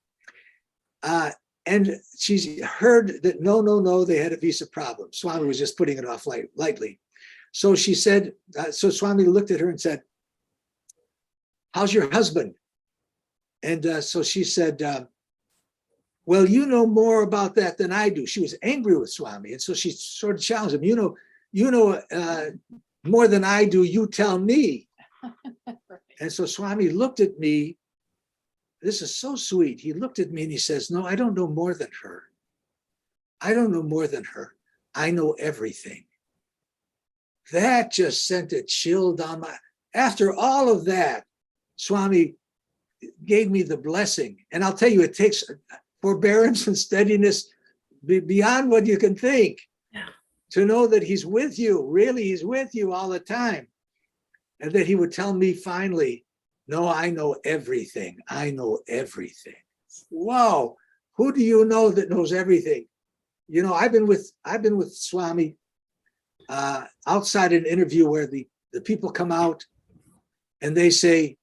And she heard that no, they had a visa problem. Swami was just putting it off lightly. So she said, so Swami looked at her and said, how's your husband? And so she said, well, you know more about that than I do. She was angry with Swami. And so she sort of challenged him, you know more than I do, you tell me. And so Swami looked at me. This is so sweet. He looked at me and he says, no, I don't know more than her. I don't know more than her. I know everything. That just sent a chill down my, after all of that, Swami gave me the blessing. And I'll tell you, it takes forbearance and steadiness beyond what you can think. To know that he's with you, really, he's with you all the time. And that he would tell me finally, no, I know everything. I know everything. Wow, who do you know that knows everything? You know, I've been with Swami outside an interview where the people come out and they say,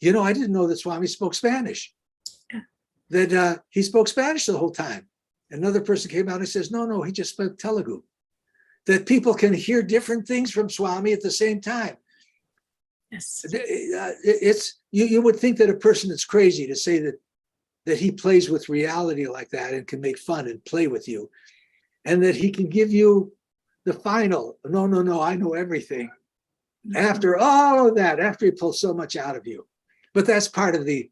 you know, I didn't know that Swami spoke Spanish. That he spoke Spanish the whole time. Another person came out and says, no, he just spoke Telugu. That people can hear different things from Swami at the same time. Yes. It's you would think that a person is crazy to say that he plays with reality like that and can make fun and play with you, and that he can give you the final, no, I know everything. After all of that, after he pulls so much out of you. But that's part of the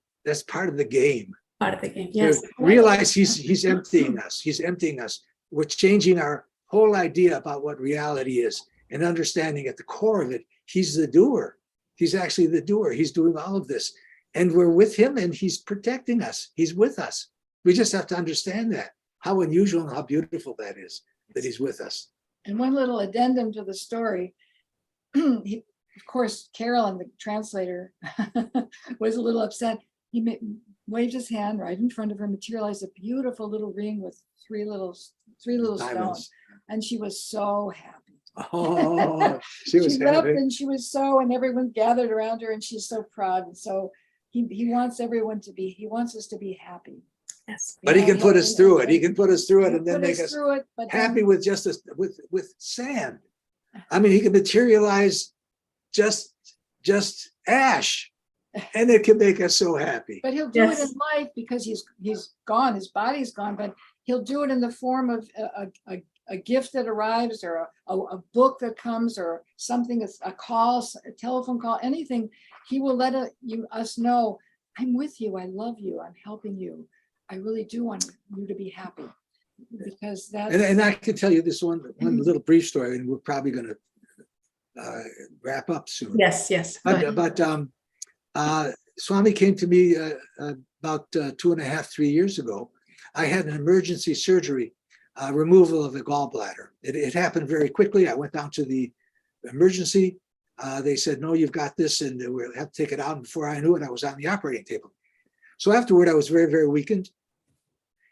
game. Part of the game. Yes. To realize he's emptying us. He's emptying us. We're changing our whole idea about what reality is and understanding at the core of it, he's the doer. He's actually the doer. He's doing all of this. And we're with him and he's protecting us. He's with us. We just have to understand that, how unusual and how beautiful that is, that he's with us. And one little addendum to the story, of course, Carolyn, the translator, was a little upset. He waved his hand right in front of her, materialized a beautiful little ring with three little stones. And she was so happy. Oh, she was wept happy. and she was so, and everyone gathered around her and she's so proud. And so he wants everyone to be, he wants us to be happy. Yes. But he can put us through it. He can put us through it and then make us happy then, with just with sand. I mean, he can materialize just ash, and it can make us so happy. But he'll do it in life because he's gone, his body's gone, but he'll do it in the form of a gift that arrives or a book that comes or something, a call, a telephone call, anything. He will let us know, I'm with you, I love you, I'm helping you. I really do want you to be happy. Because that's... And I can tell you this one little brief story, and we're probably going to wrap up soon. Yes. But Swami came to me about 2.5-3 years ago. I had an emergency surgery, removal of the gallbladder. It happened very quickly. I went down to the emergency. They said, no, you've got this, and we'll have to take it out. And before I knew it, I was on the operating table. So afterward, I was very, very weakened.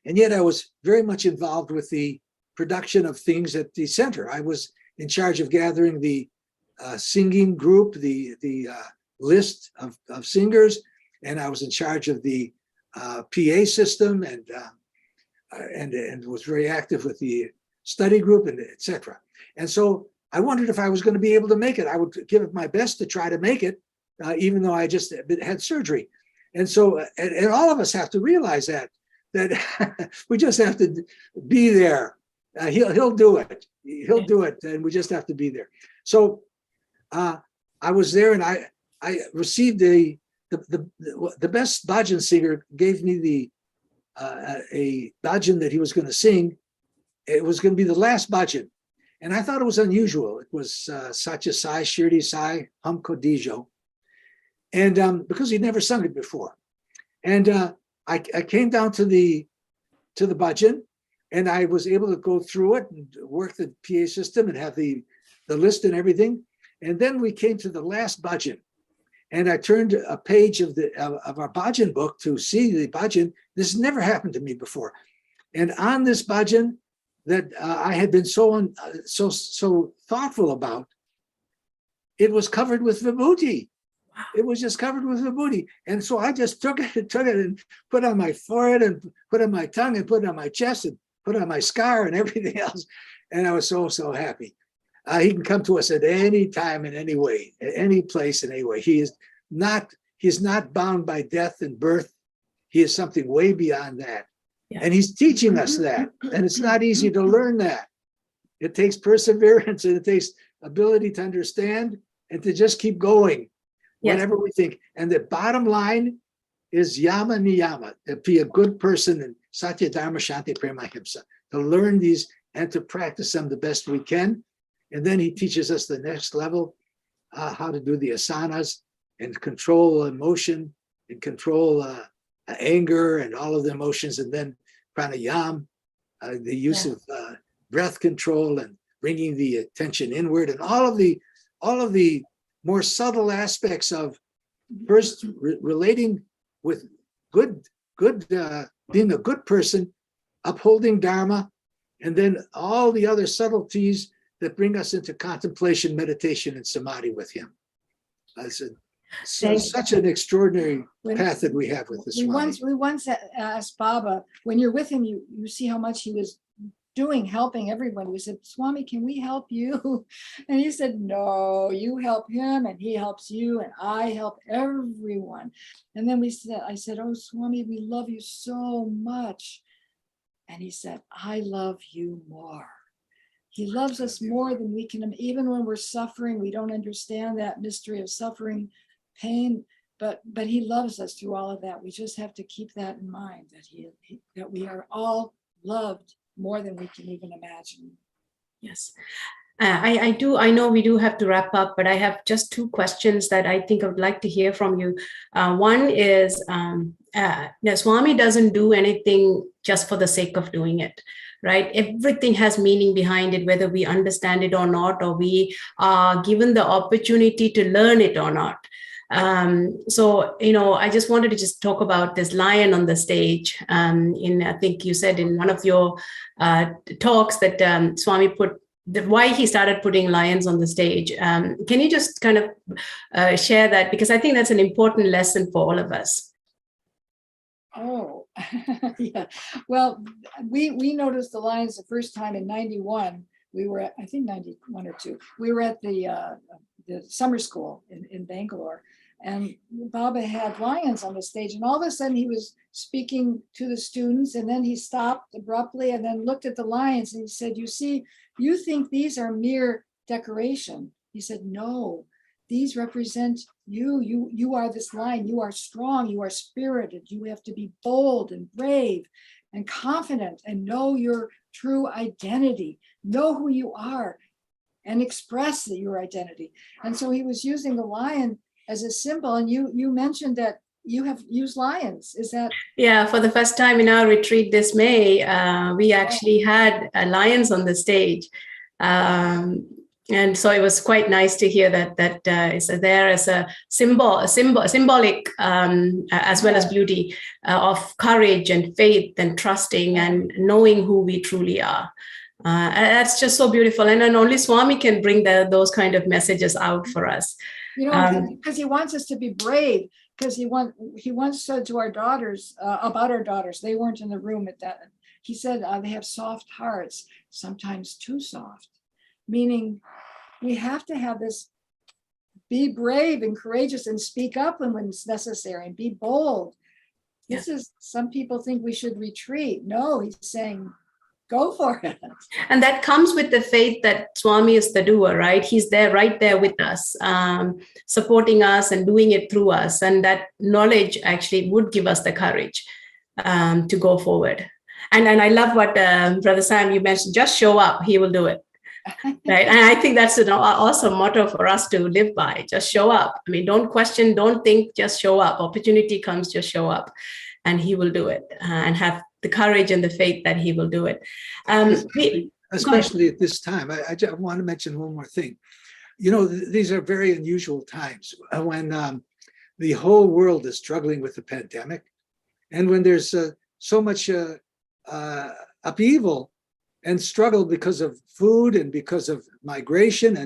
And yet I was very much involved with the production of things at the center. I was in charge of gathering the singing group, the list of singers, and I was in charge of the PA system and was very active with the study group and etc. And so I wondered if I was going to be able to make it. I would give it my best to try to make it, even though I just had surgery. And so, and all of us have to realize that we just have to be there. He'll do it. He'll do it, and we just have to be there. So I was there, and I received the best bhajan singer gave me a bhajan that he was going to sing. It was going to be the last bhajan, and I thought it was unusual. It was Satya Sai, Shirdi Sai, Humko Dijo, and because he'd never sung it before, and I came down to the bhajan, and I was able to go through it and work the PA system and have the list and everything. And then we came to the last bhajan, and I turned a page of our bhajan book to see the bhajan. This never happened to me before, and on this bhajan that I had been so thoughtful about, it was covered with vibhuti. It was just covered with vibhuti. And so I just took it and put on my forehead and put on my tongue and put on my chest and put on my scar and everything else. And I was so happy. He can come to us at any time, in any way, at any place, in any way. He's not bound by death and birth. He is something way beyond that. Yeah. And he's teaching us that. And it's not easy to learn that. It takes perseverance, and it takes ability to understand and to just keep going. Yes. Whatever we think. And the bottom line is yama niyama, to be a good person and satya dharma shanti prema himsa, to learn these and to practice them the best we can. And then he teaches us the next level, how to do the asanas and control emotion and control anger and all of the emotions. And then pranayam, the use of breath control and bringing the attention inward, and all of the more subtle aspects of first relating with good being a good person, upholding dharma, and then all the other subtleties that bring us into contemplation, meditation, and samadhi with him. Such an extraordinary path that we have with this. We once asked Baba, when you're with him, you see how much he was helping everyone. We said, Swami, can we help you? And he said, no, you help him and he helps you and I help everyone. And then I said, oh, Swami, we love you so much. And he said, I love you more. He loves us more than we can, even when we're suffering, we don't understand that mystery of suffering, pain, but he loves us through all of that. We just have to keep that in mind, that we are all loved more than we can even imagine. Yes. I know we do have to wrap up, but I have just two questions that I think I would like to hear from you. One is, Swami doesn't do anything just for the sake of doing it, right? Everything has meaning behind it, whether we understand it or not, or we are given the opportunity to learn it or not. So, I just wanted to just talk about this lion on the stage. I think you said in one of your talks that Swami put why he started putting lions on the stage. Can you just kind of share that? Because I think that's an important lesson for all of us. Oh, yeah. Well, we noticed the lions the first time in 91. We were at, I think 91 or 2. We were at the summer school in Bangalore. And Baba had lions on the stage, and all of a sudden he was speaking to the students, and then he stopped abruptly and then looked at the lions and he said, "You see, you think these are mere decoration." He said, "No, these represent you. You are this lion. You are strong. You are spirited. You have to be bold and brave and confident and know your true identity. Know who you are and express your identity." And so he was using the lion as a symbol. And you mentioned that you have used lions. Is that? Yeah, for the first time in our retreat this May, we actually had lions on the stage. And so it was quite nice to hear that is there as a symbolic, as well as beauty, of courage and faith and trusting and knowing who we truly are. That's just so beautiful. And then only Swami can bring those kind of messages out for us. Because he wants us to be brave, because he once said to our daughters, about our daughters, they weren't in the room at that. He said they have soft hearts, sometimes too soft, meaning we have to have this, be brave and courageous and speak up when it's necessary and be bold. This is, some people think we should retreat. No, he's saying, go for it. And that comes with the faith that Swami is the doer, right? He's there, right there with us, supporting us and doing it through us. And that knowledge actually would give us the courage to go forward. And I love what Brother Sam, you mentioned, just show up, he will do it. Right. And I think that's an awesome motto for us to live by. Just show up. I mean, don't question, don't think, just show up. Opportunity comes, just show up. And he will do it, and have the courage and the faith that he will do it. Especially at this time. I just want to mention one more thing. These are very unusual times when the whole world is struggling with the pandemic, and when there's so much upheaval and struggle because of food and because of migration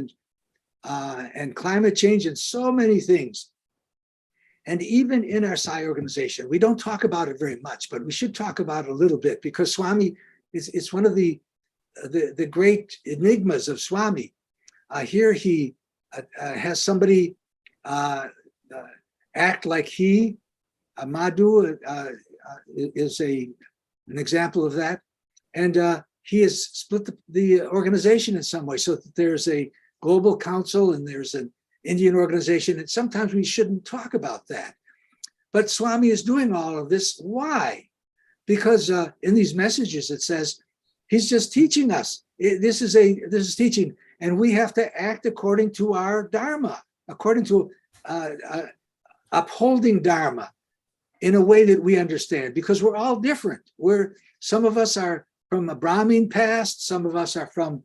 and climate change and so many things. And even in our Sai organization, we don't talk about it very much, but we should talk about it a little bit, because Swami it's one of the great enigmas of Swami. Here he has somebody act like he. Madhu is an example of that, and he has split the organization in some way, so that there's a global council and there's an Indian organization, and sometimes we shouldn't talk about that. But Swami is doing all of this. Why? Because in these messages it says he's just teaching us. This is teaching, and we have to act according to our dharma, according to upholding dharma in a way that we understand, because we're all different. Some of us are from a Brahmin past, some of us are from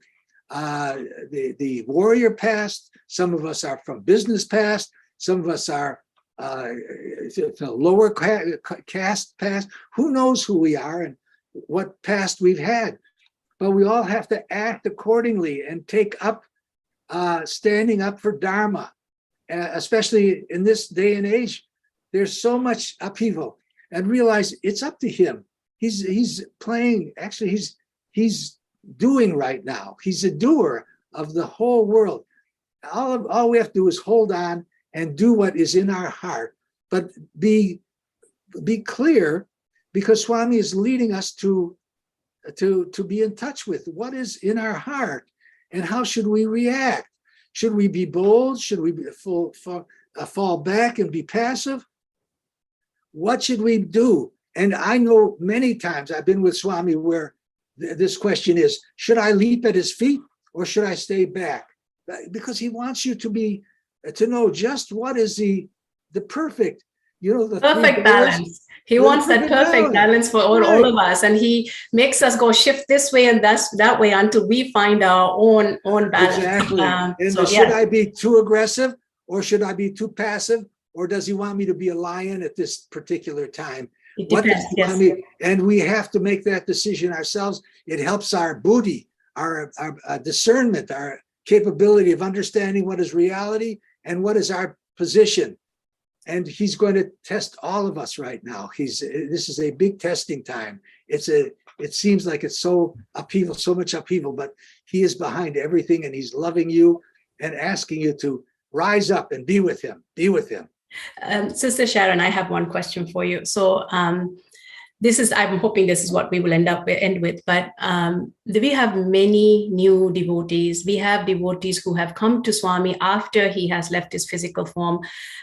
the warrior past, some of us are from business past, some of us are lower caste past. Who knows who we are and what past we've had? But we all have to act accordingly and take up, standing up for Dharma, especially in this day and age. There's so much upheaval, and realize it's up to him. He's playing, actually he's doing right now. He's a doer of the whole world. All we have to do is hold on and do what is in our heart, but be clear, because Swami is leading us to to be in touch with what is in our heart and how should we react. Should we be bold? Should we fall back and be passive? What should we do? And I know many times I've been with Swami where this question is, should I leap at his feet or should I stay back? Because he wants you to know just what is the perfect, the perfect balance. He wants that perfect balance for all of us, and he makes us go shift this way and that way until we find our own balance. Exactly. Should I be too aggressive or should I be too passive, or does he want me to be a lion at this particular time? It depends, yes. And we have to make that decision ourselves. It helps our buddhi, our discernment, our capability of understanding what is reality and what is our position. And he's going to test all of us right now. This is a big testing time. It seems like it's so upheaval, so much upheaval, but he is behind everything and he's loving you and asking you to rise up and be with him. Be with him. Sister Sharon, I have one question for you. So I'm hoping this is what we will end with, but we have many new devotees. We have devotees who have come to Swami after he has left his physical form.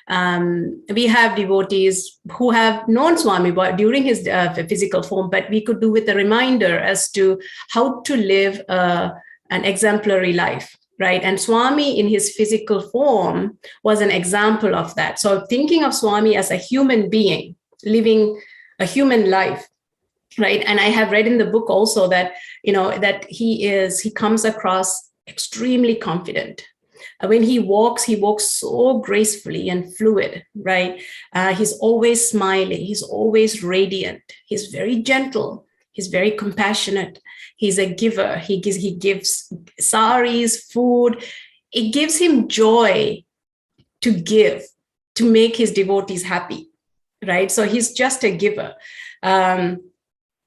We have devotees who have known Swami during his physical form, but we could do with a reminder as to how to live an exemplary life. Right. And Swami in his physical form was an example of that. So thinking of Swami as a human being, living a human life, right? And I have read in the book also that, that he comes across extremely confident. When he walks so gracefully and fluid, right? He's always smiling. He's always radiant. He's very gentle. He's very compassionate. He's a giver. He gives saris, food. It gives him joy to give, to make his devotees happy, right? So he's just a giver. And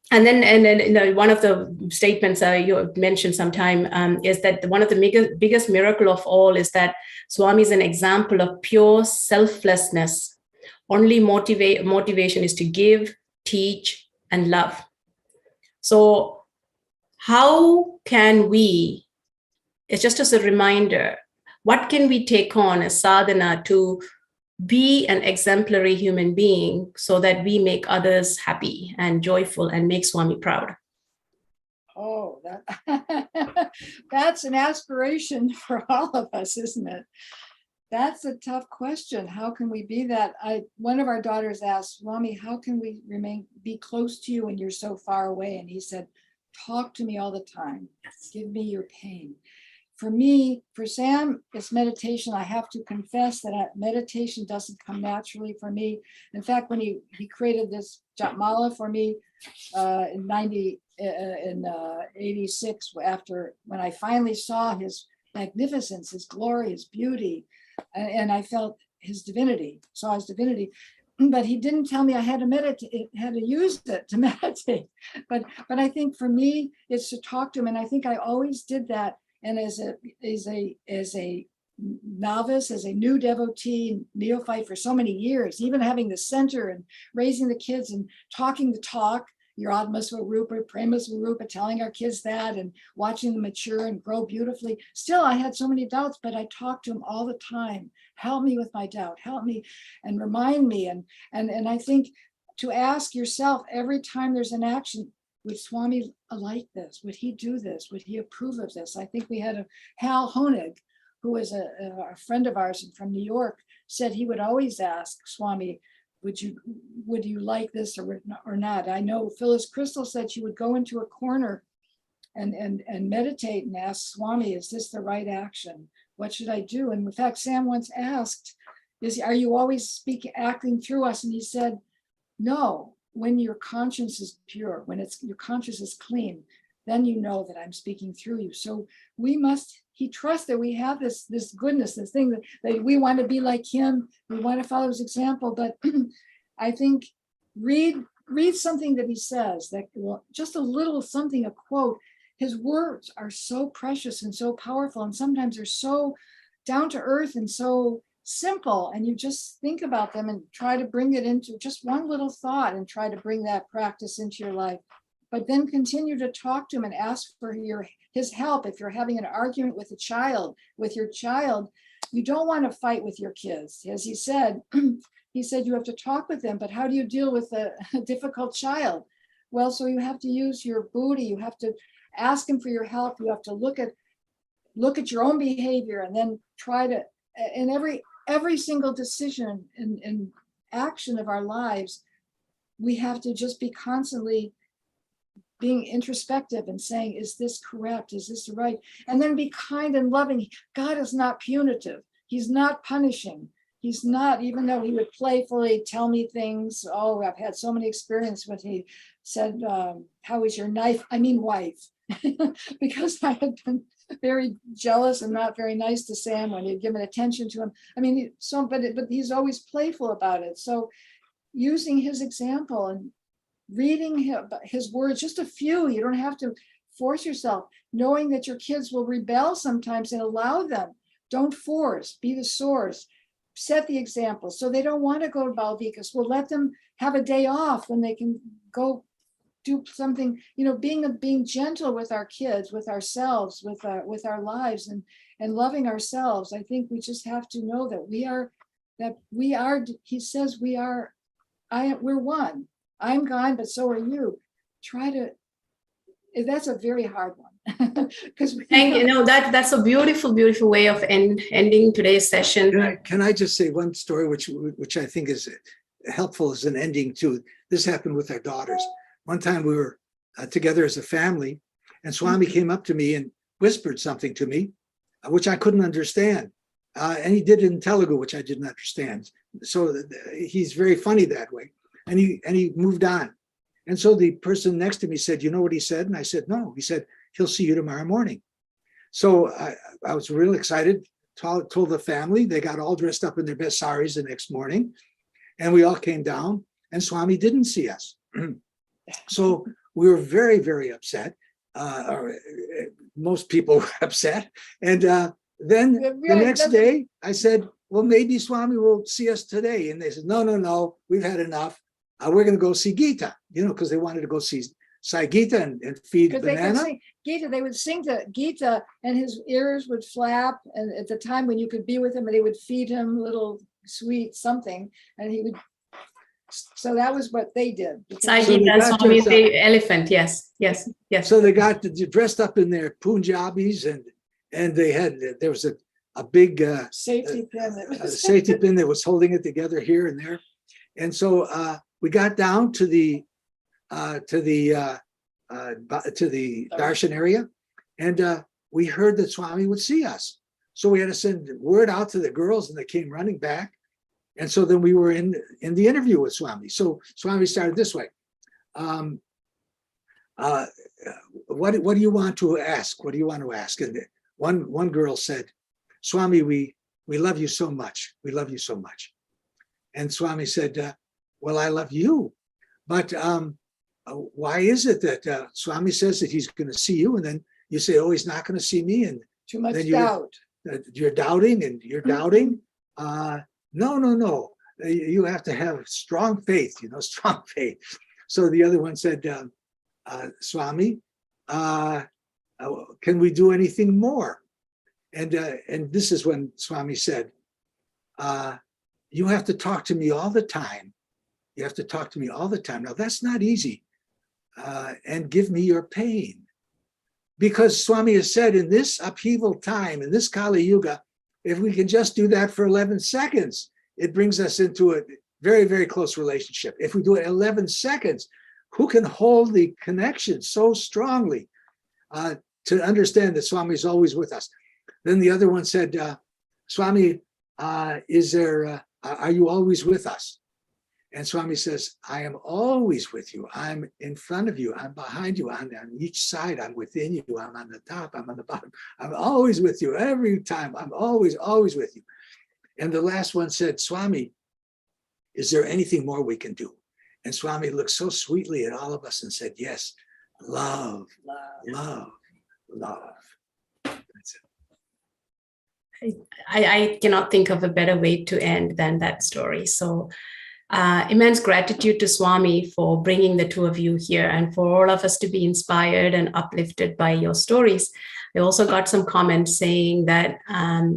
then one of the statements you mentioned sometime is that one of the biggest miracle of all is that Swami is an example of pure selflessness. Only motivation is to give, teach, and love. So how can we, it's just as a reminder, what can we take on as sadhana to be an exemplary human being so that we make others happy and joyful and make Swami proud? Oh, that's an aspiration for all of us, isn't it? That's a tough question. How can we be that? One of our daughters asked, Swami, how can we be close to you when you're so far away? And he said, talk to me all the time. Give me your pain. For me, for Sam, it's meditation. I have to confess that meditation doesn't come naturally for me. In fact, when he created this Japmala for me in 86, when I finally saw his magnificence, his glory, his beauty, and I felt his divinity, saw his divinity. But he didn't tell me I had to meditate, had to use it to meditate. But I think for me, it's to talk to him, and I think I always did that. And as a novice, as a new devotee, neophyte for so many years, even having the center and raising the kids and talking the talk, your Atma Swarupa, Prema Swarupa, telling our kids that and watching them mature and grow beautifully. Still, I had so many doubts, but I talked to him all the time. Help me with my doubt, help me and remind me. And I think to ask yourself every time there's an action, would Swami like this? Would he do this? Would he approve of this? I think we had a Hal Honig, who was a friend of ours from New York, said he would always ask Swami, would you like this or not? I know Phyllis Crystal said she would go into a corner and meditate and ask Swami, is this the right action? What should I do? And in fact, Sam once asked, are you always acting through us? And he said, no, when your conscience is pure, when your conscience is clean, then you know that I'm speaking through you. So he trusts that we have this goodness, this thing that we want to be like him. We want to follow his example. But I think read something that he says, that just a little something, a quote. His words are so precious and so powerful, and sometimes they're so down to earth and so simple, and you just think about them and try to bring it into just one little thought and try to bring that practice into your life. but then continue to talk to him and ask for his help. If you're having an argument with your child, you don't want to fight with your kids. As he said, you have to talk with them, but how do you deal with a difficult child? Well, so you have to use your buddhi, you have to ask him for your help, you have to look at your own behavior, and then try to, in every single decision and action of our lives, we have to just be constantly being introspective and saying, is this correct? Is this right? And then be kind and loving. God is not punitive. He's not punishing. He's not, even though he would playfully tell me things. Oh, I've had so many experiences when he said, how is your wife? Because I had been very jealous and not very nice to Sam when he'd given attention to him. I mean, but he's always playful about it. So using his example and reading his words, just a few, you don't have to force yourself, knowing that your kids will rebel sometimes, and allow them. Don't force, be the source. Set the example. So they don't want to go to Balvikas. We'll let them have a day off when they can go do something, being gentle with our kids, with ourselves, with our lives, and loving ourselves. I think we just have to know that we are, he says we're one. I'm gone, but so are you. That's a very hard one. Because that's a beautiful, beautiful way of ending today's session. Can I just say one story which I think is helpful as an ending too? This happened with our daughters. One time we were together as a family, and Swami came up to me and whispered something to me, which I couldn't understand. And he did it in Telugu, which I didn't understand. So he's very funny that way. And he moved on. And so the person next to me said, you know what he said? And I said, no. He said, he'll see you tomorrow morning. So I was real excited, told the family. They got all dressed up in their best saris the next morning. And we all came down, and Swami didn't see us. So we were very, very upset. Most people were upset. And then the next day, I said, well, maybe Swami will see us today. And they said, no, we've had enough. We're going to go see Gita, because they wanted to go see Sai Gita and feed banana. They would sing to Gita, and his ears would flap. And at the time when you could be with him, and they would feed him little sweet something, and he would. So that was what they did. Sai Gita, Swami, the elephant. Yes. So they got dressed up in their Punjabis, and there was a big safety pin. Safety pin that was holding it together here and there. And so we got down to the darshan area, and we heard that Swami would see us. So we had to send word out to the girls, and they came running back. And so then we were in the interview with Swami. So Swami started this way. What do you want to ask? What do you want to ask? And one girl said, Swami, we love you so much. We love you so much. And Swami said, well, I love you. But why is it that Swami says that he's going to see you, and then you say, oh, he's not going to see me? And too much then doubt. You're doubting, and you're doubting. No. You have to have strong faith, strong faith. So the other one said, Swami, can we do anything more? And this is when Swami said, you have to talk to me all the time. You have to talk to me all the time. Now, that's not easy. And give me your pain. Because Swami has said, in this upheaval time, in this Kali Yuga, if we can just do that for 11 seconds, it brings us into a very, very close relationship. If we do it 11 seconds, who can hold the connection so strongly to understand that Swami is always with us? Then the other one said, Swami, are you always with us? And Swami says, I am always with you. I'm in front of you. I'm behind you. I'm on each side. I'm within you. I'm on the top. I'm on the bottom. I'm always with you every time. I'm always, always with you. And the last one said, Swami, is there anything more we can do? And Swami looked so sweetly at all of us and said, yes, love. That's it. I cannot think of a better way to end than that story. So Immense gratitude to Swami for bringing the two of you here and for all of us to be inspired and uplifted by your stories. I also got some comments saying that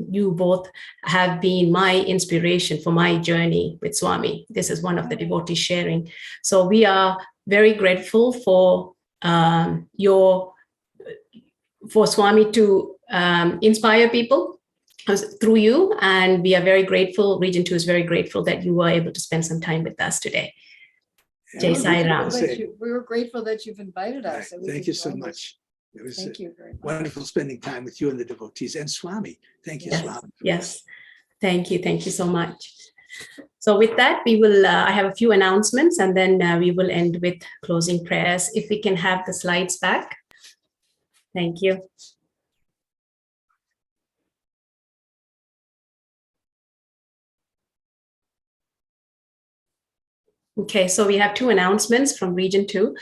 you both have been my inspiration for my journey with Swami. This is one of the devotees sharing. So we are very grateful for Swami to inspire people through you. And we are very grateful, Region 2 is very grateful that you were able to spend some time with us today. Jai Sai Ram. We were grateful that you've invited us. Thank you so much. It was Thank you very much. Wonderful spending time with you and the devotees and Swami. Thank you, Yes, Swami. yes. Thank you so much. So with that, we will, I have a few announcements and then we will end with closing prayers. If we can have the slides back. Thank you. Okay, so we have two announcements from Region 2.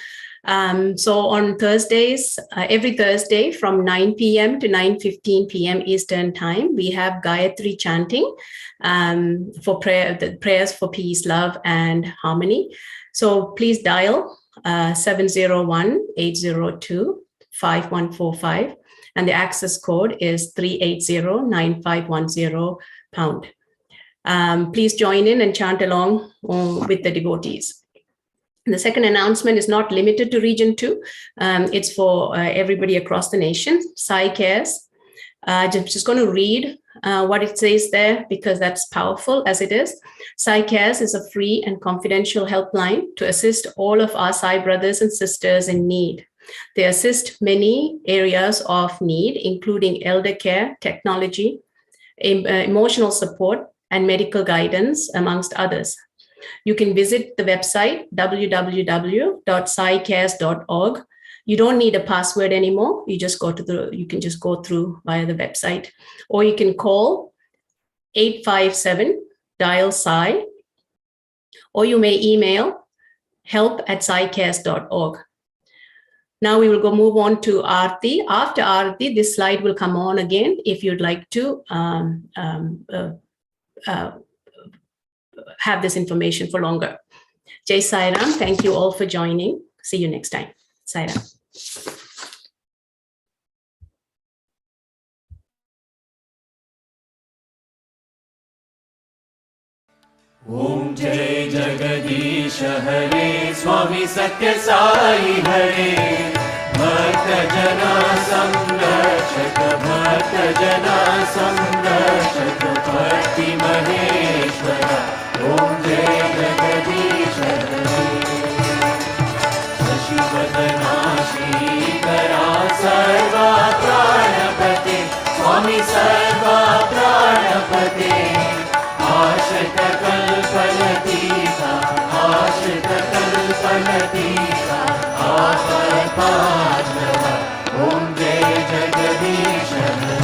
So on Thursdays, every Thursday from 9 p.m. to 9:15 p.m. Eastern Time, we have Gayatri chanting for the prayers for peace, love, and harmony. So please dial 701-802-5145, and the access code is 380-9510#. Please join in and chant along with the devotees. The second announcement is not limited to Region 2. It's for everybody across the nation. Sai Cares. Just going to read what it says there because that's powerful as it is. Sai Cares is a free and confidential helpline to assist all of our Sai brothers and sisters in need. They assist many areas of need, including elder care, technology, emotional support, and medical guidance, amongst others. You can visit the website www.saicares.org. You don't need a password anymore. You can just go through via the website, or you can call 857-DIAL-SAI, or you may email help@saicares.org. Now we will move on to Aarti. After Aarti, this slide will come on again if you'd like to have this information for longer. Jai Sai Ram. Thank you all for joining. See you next time. Sai Ram. Om Jai Jagadish Hare Swami Satya Sai Hare Bhakta Jana Samrakshaka Bhakta Jana Samrakshaka Bhakti Maheshwara Om Jai Jagadish Hare Shashivadana Shikara Sarva Pranapate Swami Sarva Pranapate Ashita Kalpanatika Ashita Kalpanatika Aharpajnava Om Jai Jagadish Hare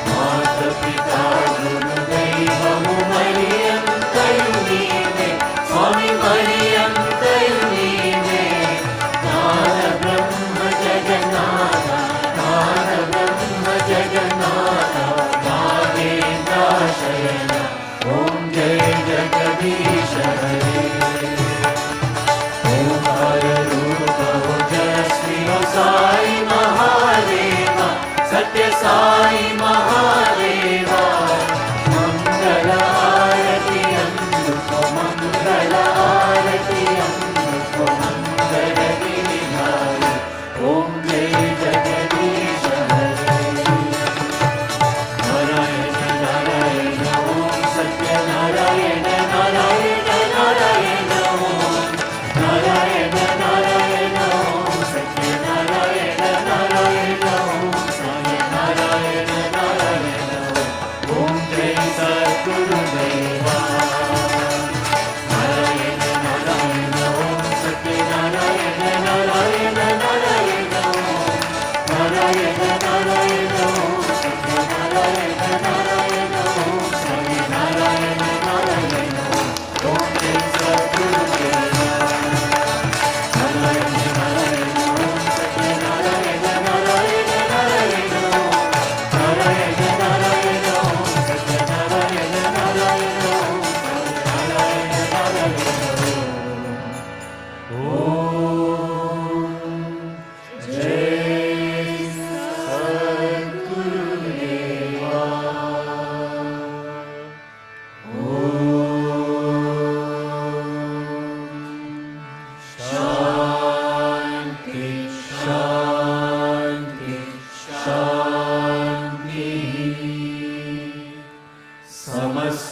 Mata Pita Guru Devamu Mariyam Kayunime Swami Mariyam Kayunime Nara Brahma Jagannatha Nara Brahma Jagannatha Mahendra Shayana Om Jai Jagadish Hare Om Hara Rupa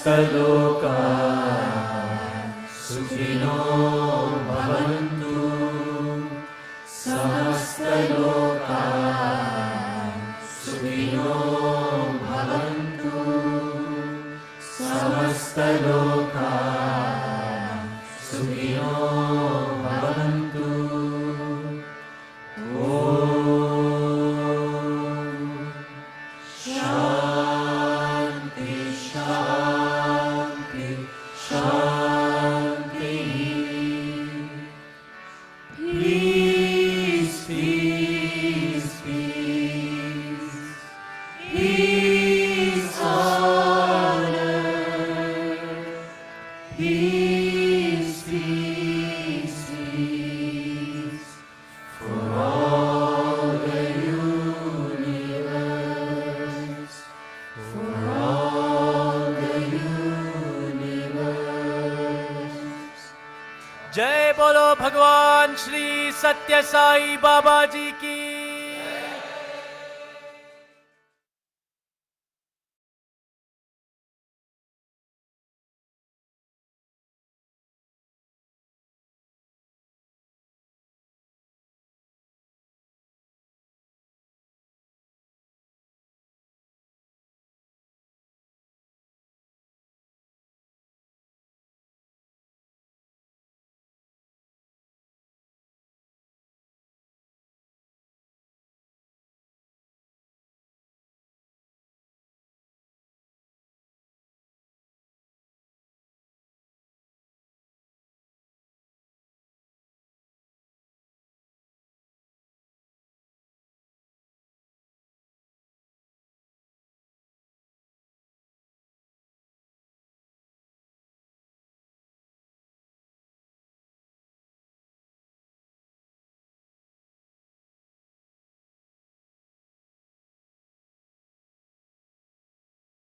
समस्तलोका सुखिनो भवन्तु समस्तलोका सुखिनो भवन्तु समस्तलोका सुखिनो भवन्तु ॐ शान्ति शान्ति शान्ति peace peace peace peace on earth peace peace peace for all the universe for all the universe जय बोलो भगवान श्री सत्य साई बाबा जी की